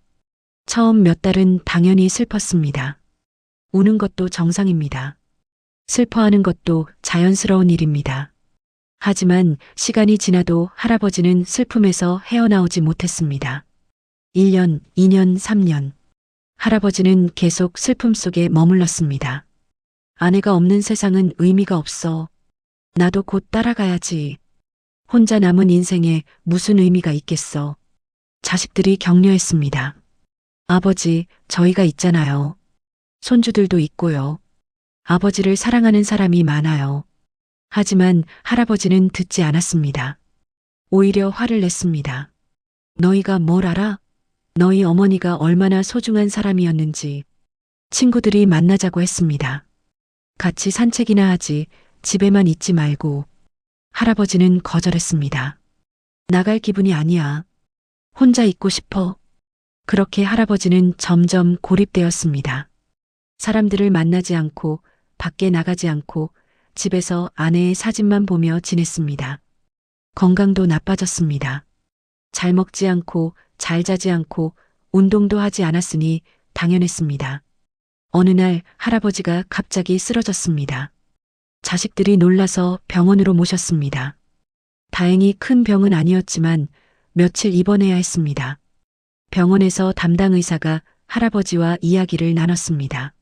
처음 몇 달은 당연히 슬펐습니다. 우는 것도 정상입니다. 슬퍼하는 것도 자연스러운 일입니다. 하지만 시간이 지나도 할아버지는 슬픔에서 헤어나오지 못했습니다. 1년, 2년, 3년. 할아버지는 계속 슬픔 속에 머물렀습니다. 아내가 없는 세상은 의미가 없어. 나도 곧 따라가야지. 혼자 남은 인생에 무슨 의미가 있겠어. 자식들이 격려했습니다. 아버지, 저희가 있잖아요. 손주들도 있고요. 아버지를 사랑하는 사람이 많아요. 하지만 할아버지는 듣지 않았습니다. 오히려 화를 냈습니다. 너희가 뭘 알아? 너희 어머니가 얼마나 소중한 사람이었는지. 친구들이 만나자고 했습니다. 같이 산책이나 하지, 집에만 있지 말고. 할아버지는 거절했습니다. 나갈 기분이 아니야. 혼자 있고 싶어. 그렇게 할아버지는 점점 고립되었습니다. 사람들을 만나지 않고 밖에 나가지 않고 집에서 아내의 사진만 보며 지냈습니다. 건강도 나빠졌습니다. 잘 먹지 않고 잘 자지 않고 운동도 하지 않았으니 당연했습니다. 어느 날 할아버지가 갑자기 쓰러졌습니다. 자식들이 놀라서 병원으로 모셨습니다. 다행히 큰 병은 아니었지만 며칠 입원해야 했습니다. 병원에서 담당 의사가 할아버지와 이야기를 나눴습니다.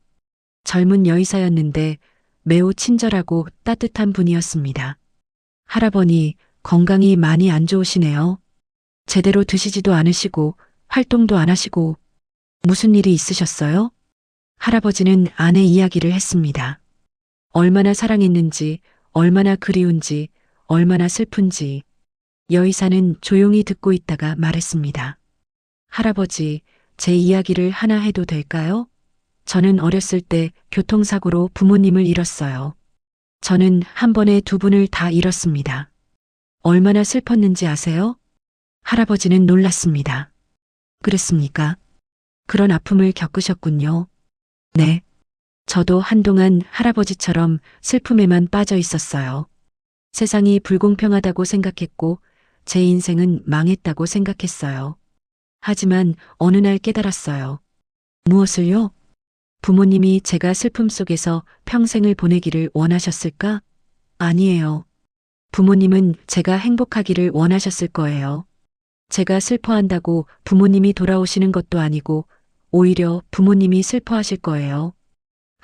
젊은 여의사였는데 매우 친절하고 따뜻한 분이었습니다. 할아버니, 건강이 많이 안 좋으시네요. 제대로 드시지도 않으시고 활동도 안 하시고 무슨 일이 있으셨어요? 할아버지는 아내 이야기를 했습니다. 얼마나 사랑했는지, 얼마나 그리운지, 얼마나 슬픈지. 여의사는 조용히 듣고 있다가 말했습니다. 할아버지, 제 이야기를 하나 해도 될까요? 저는 어렸을 때 교통사고로 부모님을 잃었어요. 저는 한 번에 두 분을 다 잃었습니다. 얼마나 슬펐는지 아세요? 할아버지는 놀랐습니다. 그랬습니까? 그런 아픔을 겪으셨군요. 네. 저도 한동안 할아버지처럼 슬픔에만 빠져 있었어요. 세상이 불공평하다고 생각했고 제 인생은 망했다고 생각했어요. 하지만 어느 날 깨달았어요. 무엇을요? 부모님이 제가 슬픔 속에서 평생을 보내기를 원하셨을까? 아니에요. 부모님은 제가 행복하기를 원하셨을 거예요. 제가 슬퍼한다고 부모님이 돌아오시는 것도 아니고 오히려 부모님이 슬퍼하실 거예요.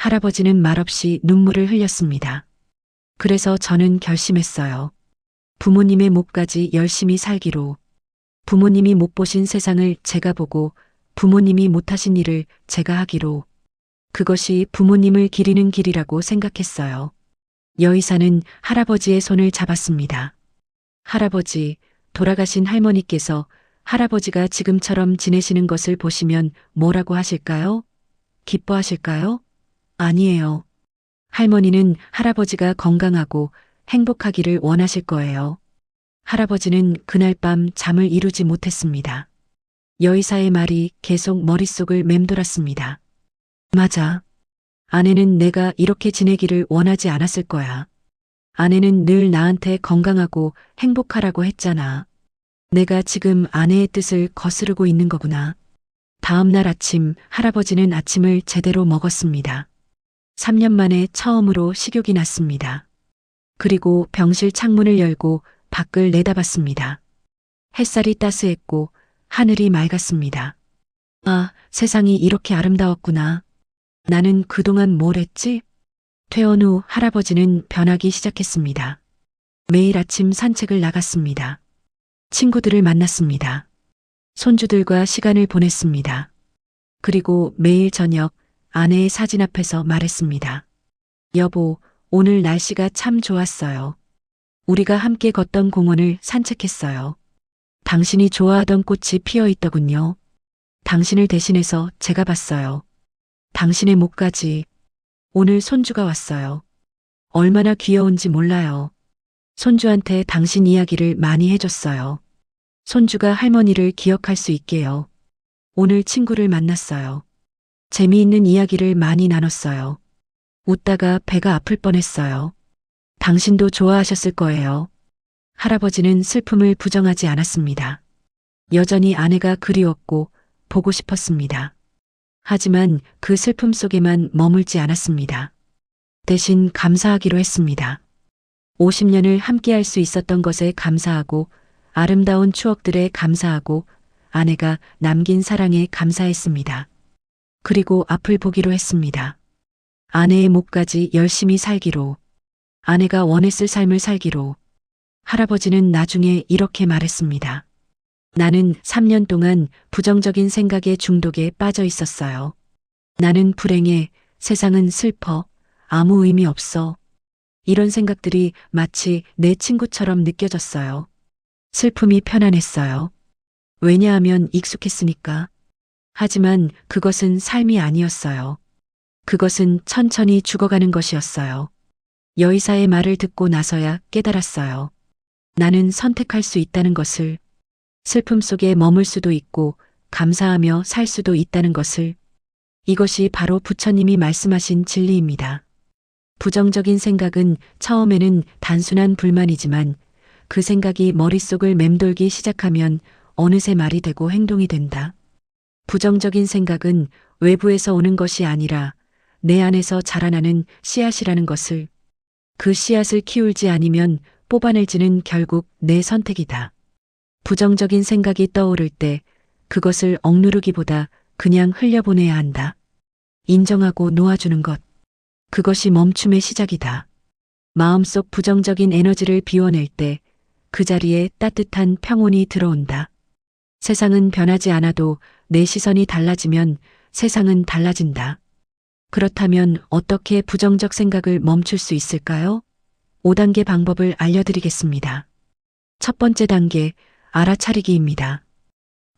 할아버지는 말없이 눈물을 흘렸습니다. 그래서 저는 결심했어요. 부모님의 몫까지 열심히 살기로. 부모님이 못 보신 세상을 제가 보고 부모님이 못하신 일을 제가 하기로. 그것이 부모님을 기리는 길이라고 생각했어요. 여의사는 할아버지의 손을 잡았습니다. 할아버지, 돌아가신 할머니께서 할아버지가 지금처럼 지내시는 것을 보시면 뭐라고 하실까요? 기뻐하실까요? 아니에요. 할머니는 할아버지가 건강하고 행복하기를 원하실 거예요. 할아버지는 그날 밤 잠을 이루지 못했습니다. 여의사의 말이 계속 머릿속을 맴돌았습니다. 맞아. 아내는 내가 이렇게 지내기를 원하지 않았을 거야. 아내는 늘 나한테 건강하고 행복하라고 했잖아. 내가 지금 아내의 뜻을 거스르고 있는 거구나. 다음 날 아침 할아버지는 아침을 제대로 먹었습니다. 3년 만에 처음으로 식욕이 났습니다. 그리고 병실 창문을 열고 밖을 내다봤습니다. 햇살이 따스했고 하늘이 맑았습니다. 아, 세상이 이렇게 아름다웠구나. 나는 그동안 뭘 했지? 퇴원 후 할아버지는 변하기 시작했습니다. 매일 아침 산책을 나갔습니다. 친구들을 만났습니다. 손주들과 시간을 보냈습니다. 그리고 매일 저녁 아내의 사진 앞에서 말했습니다. 여보, 오늘 날씨가 참 좋았어요. 우리가 함께 걷던 공원을 산책했어요. 당신이 좋아하던 꽃이 피어 있더군요. 당신을 대신해서 제가 봤어요. 당신의 목까지. 오늘 손주가 왔어요. 얼마나 귀여운지 몰라요. 손주한테 당신 이야기를 많이 해줬어요. 손주가 할머니를 기억할 수 있게요. 오늘 친구를 만났어요. 재미있는 이야기를 많이 나눴어요. 웃다가 배가 아플 뻔했어요. 당신도 좋아하셨을 거예요. 할아버지는 슬픔을 부정하지 않았습니다. 여전히 아내가 그리웠고 보고 싶었습니다. 하지만 그 슬픔 속에만 머물지 않았습니다. 대신 감사하기로 했습니다. 50년을 함께할 수 있었던 것에 감사하고 아름다운 추억들에 감사하고 아내가 남긴 사랑에 감사했습니다. 그리고 앞을 보기로 했습니다. 아내의 목까지 열심히 살기로. 아내가 원했을 삶을 살기로. 할아버지는 나중에 이렇게 말했습니다. 나는 3년 동안 부정적인 생각에 중독에 빠져 있었어요. 나는 불행해, 세상은 슬퍼, 아무 의미 없어. 이런 생각들이 마치 내 친구처럼 느껴졌어요. 슬픔이 편안했어요. 왜냐하면 익숙했으니까. 하지만 그것은 삶이 아니었어요. 그것은 천천히 죽어가는 것이었어요. 여의사의 말을 듣고 나서야 깨달았어요. 나는 선택할 수 있다는 것을, 슬픔 속에 머물 수도 있고 감사하며 살 수도 있다는 것을. 이것이 바로 부처님이 말씀하신 진리입니다. 부정적인 생각은 처음에는 단순한 불만이지만 그 생각이 머릿속을 맴돌기 시작하면 어느새 말이 되고 행동이 된다. 부정적인 생각은 외부에서 오는 것이 아니라 내 안에서 자라나는 씨앗이라는 것을, 그 씨앗을 키울지 아니면 뽑아낼지는 결국 내 선택이다. 부정적인 생각이 떠오를 때 그것을 억누르기보다 그냥 흘려보내야 한다. 인정하고 놓아주는 것. 그것이 멈춤의 시작이다. 마음속 부정적인 에너지를 비워낼 때 그 자리에 따뜻한 평온이 들어온다. 세상은 변하지 않아도 내 시선이 달라지면 세상은 달라진다. 그렇다면 어떻게 부정적 생각을 멈출 수 있을까요? 5단계 방법을 알려드리겠습니다. 첫 번째 단계, 알아차리기입니다.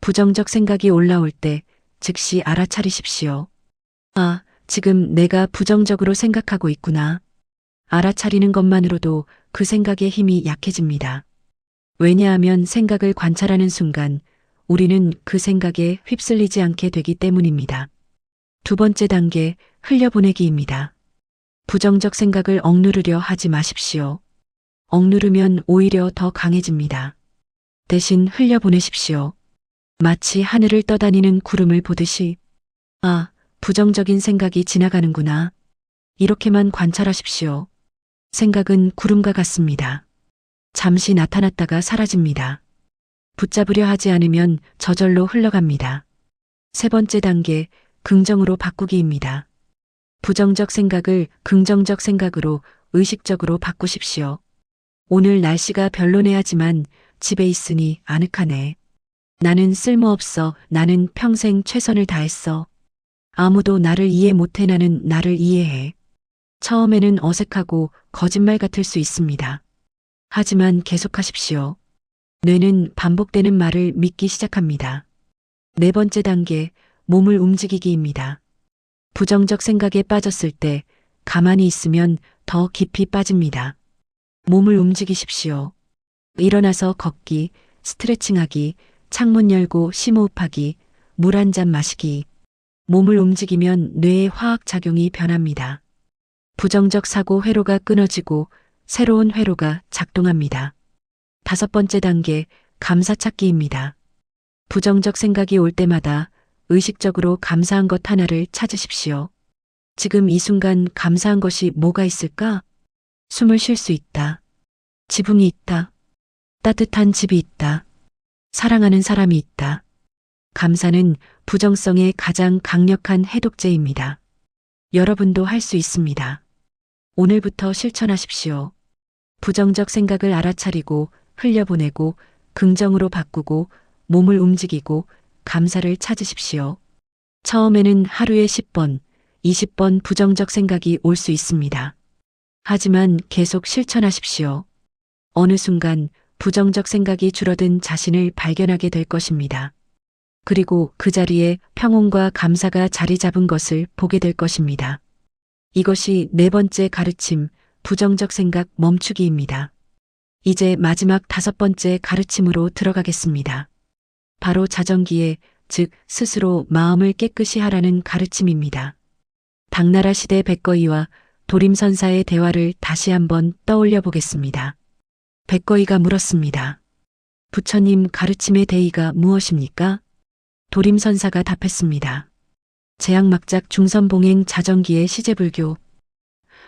부정적 생각이 올라올 때 즉시 알아차리십시오. 아, 지금 내가 부정적으로 생각하고 있구나. 알아차리는 것만으로도 그 생각의 힘이 약해집니다. 왜냐하면 생각을 관찰하는 순간 우리는 그 생각에 휩쓸리지 않게 되기 때문입니다. 두 번째 단계, 흘려보내기입니다. 부정적 생각을 억누르려 하지 마십시오. 억누르면 오히려 더 강해집니다. 대신 흘려보내십시오. 마치 하늘을 떠다니는 구름을 보듯이. 아, 부정적인 생각이 지나가는구나. 이렇게만 관찰하십시오. 생각은 구름과 같습니다. 잠시 나타났다가 사라집니다. 붙잡으려 하지 않으면 저절로 흘러갑니다. 세 번째 단계, 긍정으로 바꾸기입니다. 부정적 생각을 긍정적 생각으로 의식적으로 바꾸십시오. 오늘 날씨가 별로네 하지만 집에 있으니 아늑하네. 나는 쓸모없어. 나는 평생 최선을 다했어. 아무도 나를 이해 못해. 나는 나를 이해해. 처음에는 어색하고 거짓말 같을 수 있습니다. 하지만 계속하십시오. 뇌는 반복되는 말을 믿기 시작합니다. 네 번째 단계, 몸을 움직이기입니다. 부정적 생각에 빠졌을 때 가만히 있으면 더 깊이 빠집니다. 몸을 움직이십시오. 일어나서 걷기, 스트레칭하기, 창문 열고 심호흡하기, 물 한 잔 마시기. 몸을 움직이면 뇌의 화학작용이 변합니다. 부정적 사고 회로가 끊어지고 새로운 회로가 작동합니다. 다섯 번째 단계, 감사찾기입니다. 부정적 생각이 올 때마다 의식적으로 감사한 것 하나를 찾으십시오. 지금 이 순간 감사한 것이 뭐가 있을까? 숨을 쉴 수 있다. 지붕이 있다. 따뜻한 집이 있다. 사랑하는 사람이 있다. 감사는 부정성의 가장 강력한 해독제입니다. 여러분도 할 수 있습니다. 오늘부터 실천하십시오. 부정적 생각을 알아차리고 흘려보내고 긍정으로 바꾸고 몸을 움직이고 감사를 찾으십시오. 처음에는 하루에 10번, 20번 부정적 생각이 올 수 있습니다. 하지만 계속 실천하십시오. 어느 순간 부정적 생각이 줄어든 자신을 발견하게 될 것입니다. 그리고 그 자리에 평온과 감사가 자리 잡은 것을 보게 될 것입니다. 이것이 네 번째 가르침, 부정적 생각 멈추기입니다. 이제 마지막 다섯 번째 가르침으로 들어가겠습니다. 바로 자정기에, 즉 스스로 마음을 깨끗이 하라는 가르침입니다. 당나라 시대 백거이와 도림선사의 대화를 다시 한번 떠올려 보겠습니다. 백거이가 물었습니다. 부처님 가르침의 대의가 무엇입니까? 도림선사가 답했습니다. 제약막작 중선봉행 자정기의 시제불교.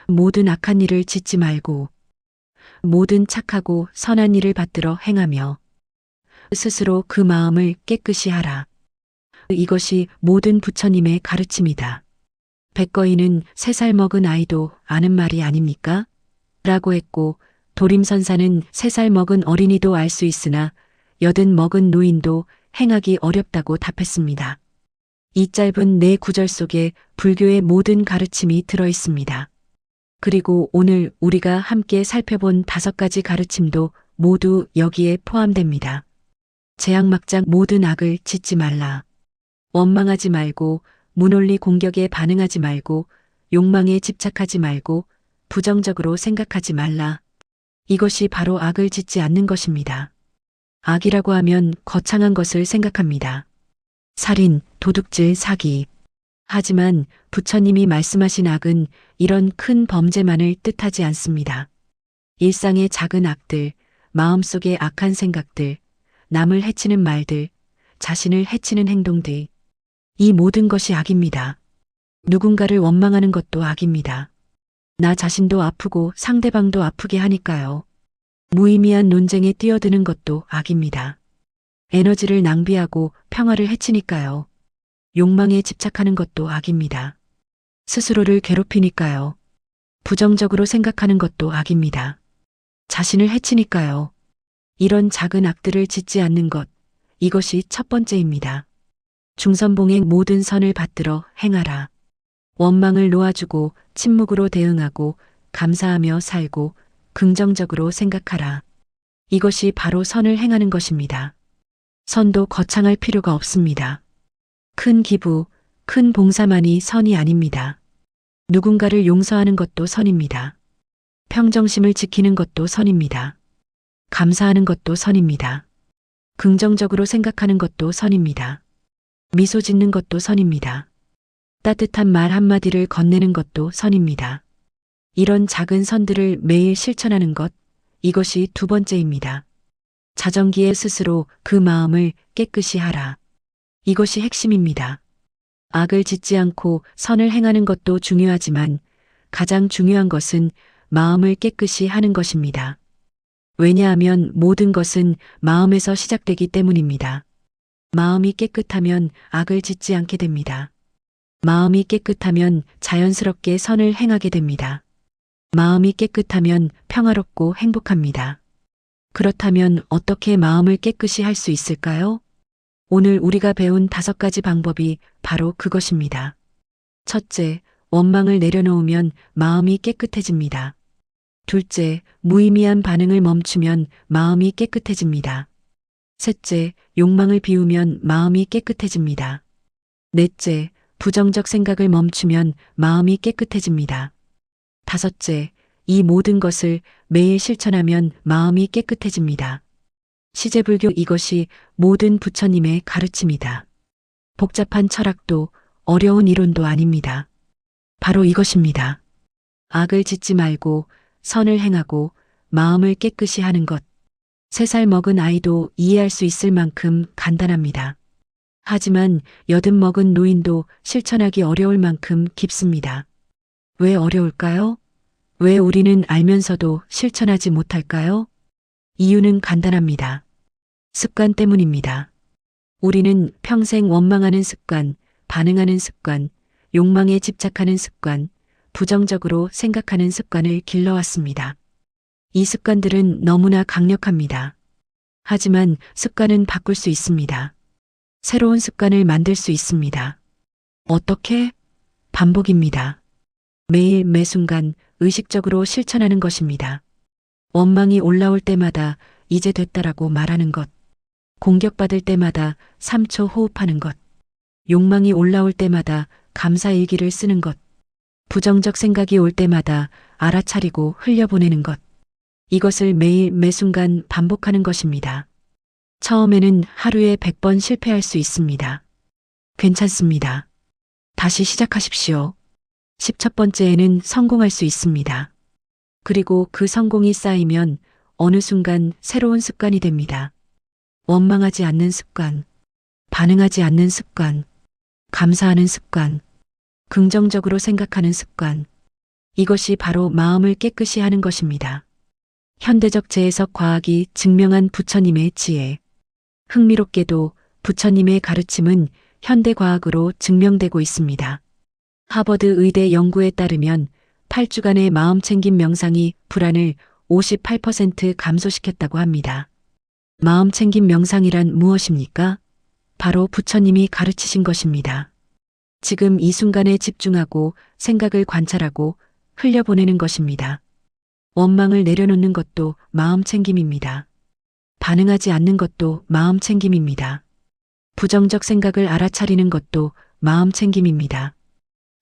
모든 악한 일을 짓지 말고 모든 착하고 선한 일을 받들어 행하며 스스로 그 마음을 깨끗이 하라. 이것이 모든 부처님의 가르침이다. 백거이는 3살 먹은 아이도 아는 말이 아닙니까? 라고 했고, 도림선사는 3살 먹은 어린이도 알 수 있으나 80 먹은 노인도 행하기 어렵다고 답했습니다. 이 짧은 네 구절 속에 불교의 모든 가르침이 들어 있습니다. 그리고 오늘 우리가 함께 살펴본 5가지 가르침도 모두 여기에 포함됩니다. 제약막장 모든 악을 짓지 말라. 원망하지 말고, 무논리 공격에 반응하지 말고, 욕망에 집착하지 말고, 부정적으로 생각하지 말라. 이것이 바로 악을 짓지 않는 것입니다. 악이라고 하면 거창한 것을 생각합니다. 살인, 도둑질, 사기. 하지만 부처님이 말씀하신 악은 이런 큰 범죄만을 뜻하지 않습니다. 일상의 작은 악들, 마음속의 악한 생각들, 남을 해치는 말들, 자신을 해치는 행동들. 이 모든 것이 악입니다. 누군가를 원망하는 것도 악입니다. 나 자신도 아프고 상대방도 아프게 하니까요. 무의미한 논쟁에 뛰어드는 것도 악입니다. 에너지를 낭비하고 평화를 해치니까요. 욕망에 집착하는 것도 악입니다. 스스로를 괴롭히니까요. 부정적으로 생각하는 것도 악입니다. 자신을 해치니까요. 이런 작은 악들을 짓지 않는 것, 이것이 첫 번째입니다. 중선봉행 모든 선을 받들어 행하라. 원망을 놓아주고 침묵으로 대응하고 감사하며 살고 긍정적으로 생각하라. 이것이 바로 선을 행하는 것입니다. 선도 거창할 필요가 없습니다. 큰 기부, 큰 봉사만이 선이 아닙니다. 누군가를 용서하는 것도 선입니다. 평정심을 지키는 것도 선입니다. 감사하는 것도 선입니다. 긍정적으로 생각하는 것도 선입니다. 미소 짓는 것도 선입니다. 따뜻한 말 한마디를 건네는 것도 선입니다. 이런 작은 선들을 매일 실천하는 것, 이것이 두 번째입니다. 자정기에 스스로 그 마음을 깨끗이 하라. 이것이 핵심입니다. 악을 짓지 않고 선을 행하는 것도 중요하지만 가장 중요한 것은 마음을 깨끗이 하는 것입니다. 왜냐하면 모든 것은 마음에서 시작되기 때문입니다. 마음이 깨끗하면 악을 짓지 않게 됩니다. 마음이 깨끗하면 자연스럽게 선을 행하게 됩니다. 마음이 깨끗하면 평화롭고 행복합니다. 그렇다면 어떻게 마음을 깨끗이 할 수 있을까요? 오늘 우리가 배운 5가지 방법이 바로 그것입니다. 첫째, 원망을 내려놓으면 마음이 깨끗해집니다. 둘째, 무의미한 반응을 멈추면 마음이 깨끗해집니다. 셋째, 욕망을 비우면 마음이 깨끗해집니다. 넷째, 부정적 생각을 멈추면 마음이 깨끗해집니다. 다섯째, 이 모든 것을 매일 실천하면 마음이 깨끗해집니다. 시제불교 이것이 모든 부처님의 가르침이다. 복잡한 철학도 어려운 이론도 아닙니다. 바로 이것입니다. 악을 짓지 말고 선을 행하고 마음을 깨끗이 하는 것. 3살 먹은 아이도 이해할 수 있을 만큼 간단합니다. 하지만 80 먹은 노인도 실천하기 어려울 만큼 깊습니다. 왜 어려울까요? 왜 우리는 알면서도 실천하지 못할까요? 이유는 간단합니다. 습관 때문입니다. 우리는 평생 원망하는 습관, 반응하는 습관, 욕망에 집착하는 습관, 부정적으로 생각하는 습관을 길러왔습니다. 이 습관들은 너무나 강력합니다. 하지만 습관은 바꿀 수 있습니다. 새로운 습관을 만들 수 있습니다. 어떻게? 반복입니다. 매일 매 순간 의식적으로 실천하는 것입니다. 원망이 올라올 때마다 이제 됐다라고 말하는 것. 공격받을 때마다 3초 호흡하는 것. 욕망이 올라올 때마다 감사 일기를 쓰는 것. 부정적 생각이 올 때마다 알아차리고 흘려보내는 것. 이것을 매일 매순간 반복하는 것입니다. 처음에는 하루에 100번 실패할 수 있습니다. 괜찮습니다. 다시 시작하십시오. 10번째에는 성공할 수 있습니다. 그리고 그 성공이 쌓이면 어느 순간 새로운 습관이 됩니다. 원망하지 않는 습관, 반응하지 않는 습관, 감사하는 습관, 긍정적으로 생각하는 습관. 이것이 바로 마음을 깨끗이 하는 것입니다. 현대적 재해석 과학이 증명한 부처님의 지혜. 흥미롭게도 부처님의 가르침은 현대 과학으로 증명되고 있습니다. 하버드 의대 연구에 따르면 8주간의 마음챙김 명상이 불안을 58% 감소시켰다고 합니다. 마음챙김 명상이란 무엇입니까? 바로 부처님이 가르치신 것입니다. 지금 이 순간에 집중하고 생각을 관찰하고 흘려보내는 것입니다. 원망을 내려놓는 것도 마음챙김입니다. 반응하지 않는 것도 마음챙김입니다. 부정적 생각을 알아차리는 것도 마음챙김입니다.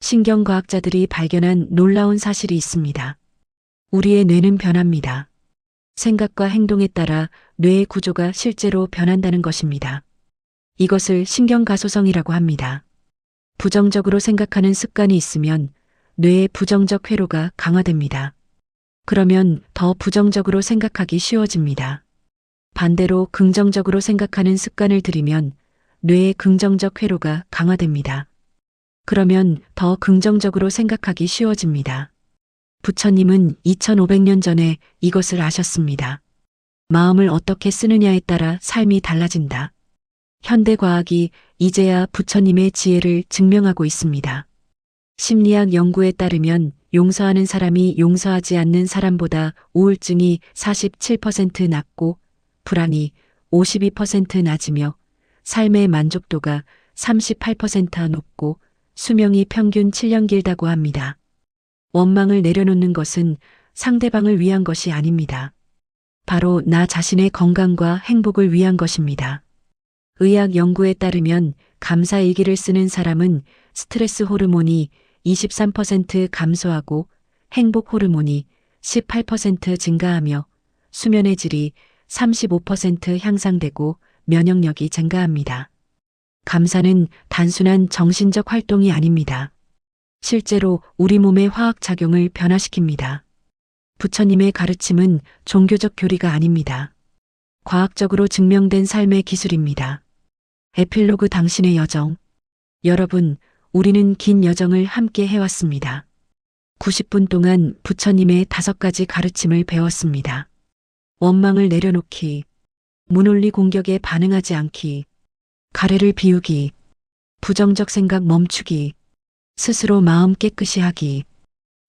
신경과학자들이 발견한 놀라운 사실이 있습니다. 우리의 뇌는 변합니다. 생각과 행동에 따라 뇌의 구조가 실제로 변한다는 것입니다. 이것을 신경가소성이라고 합니다. 부정적으로 생각하는 습관이 있으면 뇌의 부정적 회로가 강화됩니다. 그러면 더 부정적으로 생각하기 쉬워집니다. 반대로 긍정적으로 생각하는 습관을 들이면 뇌의 긍정적 회로가 강화됩니다. 그러면 더 긍정적으로 생각하기 쉬워집니다. 부처님은 2500년 전에 이것을 아셨습니다. 마음을 어떻게 쓰느냐에 따라 삶이 달라진다. 현대과학이 이제야 부처님의 지혜를 증명하고 있습니다. 심리학 연구에 따르면 용서하는 사람이 용서하지 않는 사람보다 우울증이 47% 낮고 불안이 52% 낮으며 삶의 만족도가 38% 높고 수명이 평균 7년 길다고 합니다. 원망을 내려놓는 것은 상대방을 위한 것이 아닙니다. 바로 나 자신의 건강과 행복을 위한 것입니다. 의학 연구에 따르면 감사 일기를 쓰는 사람은 스트레스 호르몬이 23% 감소하고 행복 호르몬이 18% 증가하며 수면의 질이 35% 향상되고 면역력이 증가합니다. 감사는 단순한 정신적 활동이 아닙니다. 실제로 우리 몸의 화학작용을 변화시킵니다. 부처님의 가르침은 종교적 교리가 아닙니다. 과학적으로 증명된 삶의 기술입니다. 에필로그 당신의 여정. 여러분, 우리는 긴 여정을 함께 해왔습니다. 90분 동안 부처님의 5가지 가르침을 배웠습니다. 원망을 내려놓기, 무논리 공격에 반응하지 않기, 가래를 비우기, 부정적 생각 멈추기, 스스로 마음 깨끗이 하기.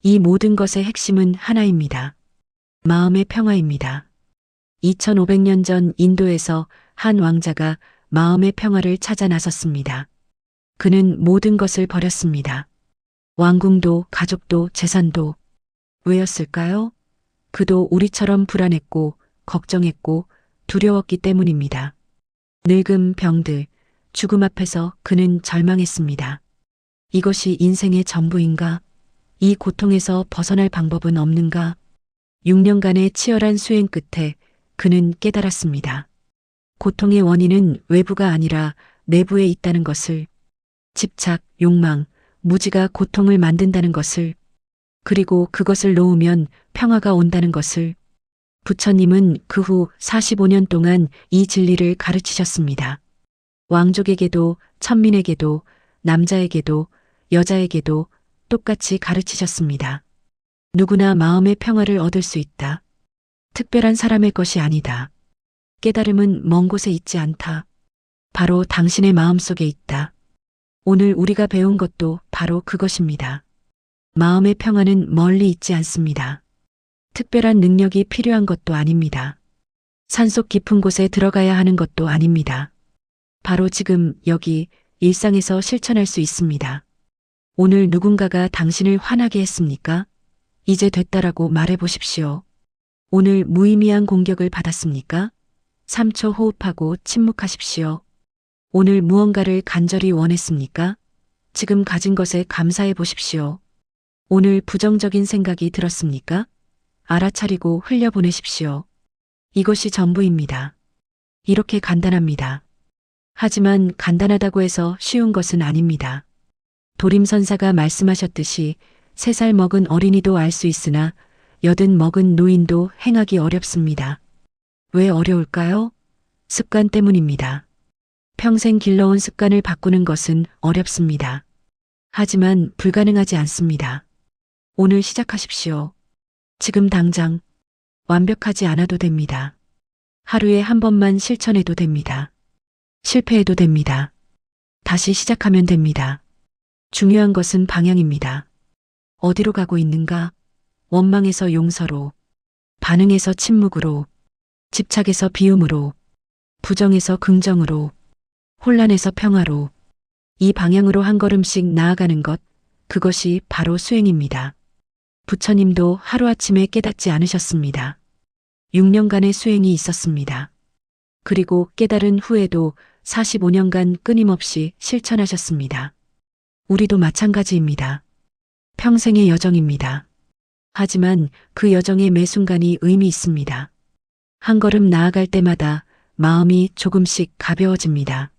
이 모든 것의 핵심은 하나입니다. 마음의 평화입니다. 2500년 전 인도에서 한 왕자가 마음의 평화를 찾아 나섰습니다. 그는 모든 것을 버렸습니다. 왕궁도 가족도 재산도. 왜였을까요? 그도 우리처럼 불안했고 걱정했고 두려웠기 때문입니다. 늙음, 병들, 죽음 앞에서 그는 절망했습니다. 이것이 인생의 전부인가? 이 고통에서 벗어날 방법은 없는가? 6년간의 치열한 수행 끝에 그는 깨달았습니다. 고통의 원인은 외부가 아니라 내부에 있다는 것을, 집착, 욕망, 무지가 고통을 만든다는 것을, 그리고 그것을 놓으면 평화가 온다는 것을. 부처님은 그 후 45년 동안 이 진리를 가르치셨습니다. 왕족에게도 천민에게도 남자에게도 여자에게도 똑같이 가르치셨습니다. 누구나 마음의 평화를 얻을 수 있다. 특별한 사람의 것이 아니다. 깨달음은 먼 곳에 있지 않다. 바로 당신의 마음속에 있다. 오늘 우리가 배운 것도 바로 그것입니다. 마음의 평화는 멀리 있지 않습니다. 특별한 능력이 필요한 것도 아닙니다. 산속 깊은 곳에 들어가야 하는 것도 아닙니다. 바로 지금 여기 일상에서 실천할 수 있습니다. 오늘 누군가가 당신을 화나게 했습니까? 이제 됐다라고 말해 보십시오. 오늘 무의미한 공격을 받았습니까? 3초 호흡하고 침묵하십시오. 오늘 무언가를 간절히 원했습니까? 지금 가진 것에 감사해 보십시오. 오늘 부정적인 생각이 들었습니까? 알아차리고 흘려보내십시오. 이것이 전부입니다. 이렇게 간단합니다. 하지만 간단하다고 해서 쉬운 것은 아닙니다. 도림선사가 말씀하셨듯이 3살 먹은 어린이도 알 수 있으나 80 먹은 노인도 행하기 어렵습니다. 왜 어려울까요? 습관 때문입니다. 평생 길러온 습관을 바꾸는 것은 어렵습니다. 하지만 불가능하지 않습니다. 오늘 시작하십시오. 지금 당장. 완벽하지 않아도 됩니다. 하루에 한 번만 실천해도 됩니다. 실패해도 됩니다. 다시 시작하면 됩니다. 중요한 것은 방향입니다. 어디로 가고 있는가? 원망에서 용서로, 반응에서 침묵으로, 집착에서 비움으로, 부정에서 긍정으로, 혼란에서 평화로, 이 방향으로 한 걸음씩 나아가는 것, 그것이 바로 수행입니다. 부처님도 하루아침에 깨닫지 않으셨습니다. 6년간의 수행이 있었습니다. 그리고 깨달은 후에도 45년간 끊임없이 실천하셨습니다. 우리도 마찬가지입니다. 평생의 여정입니다. 하지만 그 여정의 매 순간이 의미 있습니다. 한 걸음 나아갈 때마다 마음이 조금씩 가벼워집니다.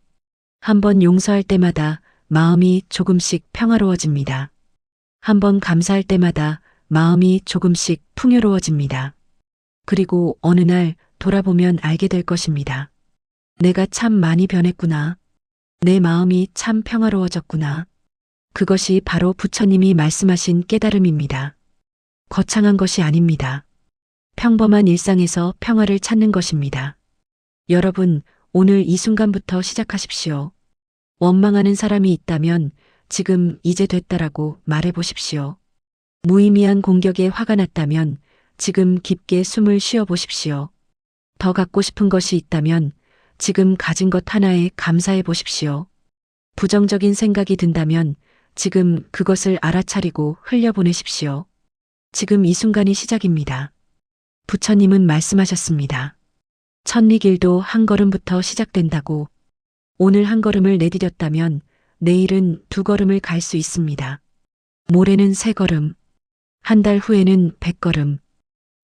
한 번 용서할 때마다 마음이 조금씩 평화로워집니다. 한 번 감사할 때마다 마음이 조금씩 풍요로워집니다. 그리고 어느 날 돌아보면 알게 될 것입니다. 내가 참 많이 변했구나. 내 마음이 참 평화로워졌구나. 그것이 바로 부처님이 말씀하신 깨달음입니다. 거창한 것이 아닙니다. 평범한 일상에서 평화를 찾는 것입니다. 여러분, 오늘 이 순간부터 시작하십시오. 원망하는 사람이 있다면 지금 이제 됐다라고 말해 보십시오. 무의미한 공격에 화가 났다면 지금 깊게 숨을 쉬어 보십시오. 더 갖고 싶은 것이 있다면 지금 가진 것 하나에 감사해 보십시오. 부정적인 생각이 든다면 지금 그것을 알아차리고 흘려보내십시오. 지금 이 순간이 시작입니다. 부처님은 말씀하셨습니다. 천리길도 한 걸음부터 시작된다고. 오늘 한 걸음을 내디뎠다면 내일은 2걸음을 갈 수 있습니다. 모레는 3걸음, 한 달 후에는 100걸음,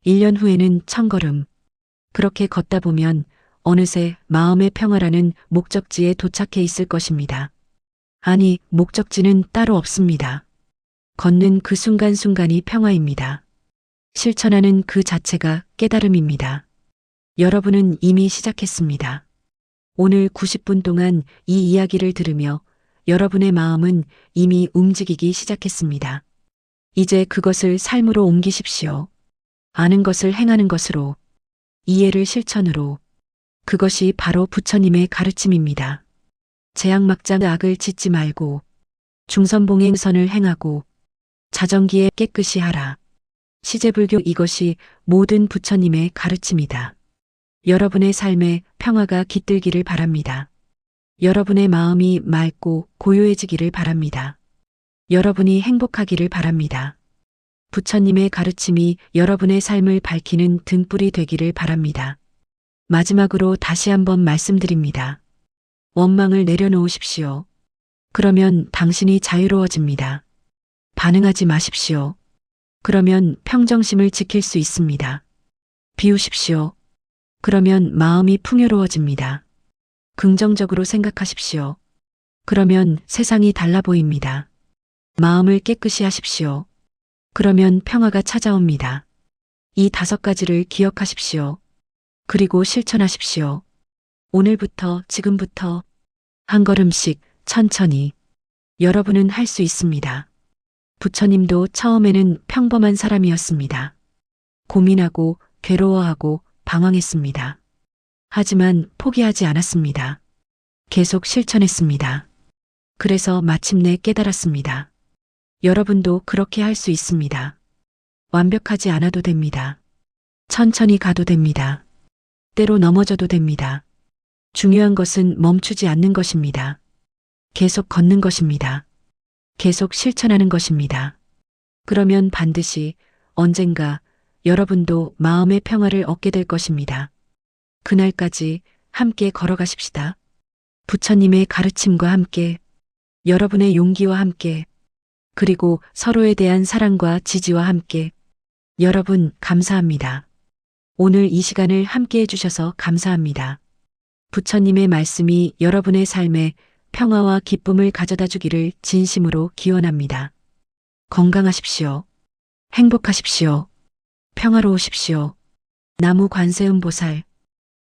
1년 후에는 1000걸음. 그렇게 걷다 보면 어느새 마음의 평화라는 목적지에 도착해 있을 것입니다. 아니, 목적지는 따로 없습니다. 걷는 그 순간순간이 평화입니다. 실천하는 그 자체가 깨달음입니다. 여러분은 이미 시작했습니다. 오늘 90분 동안 이 이야기를 들으며 여러분의 마음은 이미 움직이기 시작했습니다. 이제 그것을 삶으로 옮기십시오. 아는 것을 행하는 것으로, 이해를 실천으로. 그것이 바로 부처님의 가르침입니다. 제약막장 악을 짓지 말고, 중선봉행선을 행하고, 자정기에 깨끗이 하라. 시제불교 이것이 모든 부처님의 가르침이다. 여러분의 삶에 평화가 깃들기를 바랍니다. 여러분의 마음이 맑고 고요해지기를 바랍니다. 여러분이 행복하기를 바랍니다. 부처님의 가르침이 여러분의 삶을 밝히는 등불이 되기를 바랍니다. 마지막으로 다시 한번 말씀드립니다. 원망을 내려놓으십시오. 그러면 당신이 자유로워집니다. 반응하지 마십시오. 그러면 평정심을 지킬 수 있습니다. 비우십시오. 그러면 마음이 풍요로워집니다. 긍정적으로 생각하십시오. 그러면 세상이 달라 보입니다. 마음을 깨끗이 하십시오. 그러면 평화가 찾아옵니다. 이 5가지를 기억하십시오. 그리고 실천하십시오. 오늘부터, 지금부터 한 걸음씩 천천히. 여러분은 할 수 있습니다. 부처님도 처음에는 평범한 사람이었습니다. 고민하고 괴로워하고 방황했습니다. 하지만 포기하지 않았습니다. 계속 실천했습니다. 그래서 마침내 깨달았습니다. 여러분도 그렇게 할 수 있습니다. 완벽하지 않아도 됩니다. 천천히 가도 됩니다. 때로 넘어져도 됩니다. 중요한 것은 멈추지 않는 것입니다. 계속 걷는 것입니다. 계속 실천하는 것입니다. 그러면 반드시 언젠가 여러분도 마음의 평화를 얻게 될 것입니다. 그날까지 함께 걸어가십시다. 부처님의 가르침과 함께, 여러분의 용기와 함께, 그리고 서로에 대한 사랑과 지지와 함께. 여러분, 감사합니다. 오늘 이 시간을 함께 해주셔서 감사합니다. 부처님의 말씀이 여러분의 삶에 평화와 기쁨을 가져다 주기를 진심으로 기원합니다. 건강하십시오. 행복하십시오. 평화로우십시오. 나무 관세음보살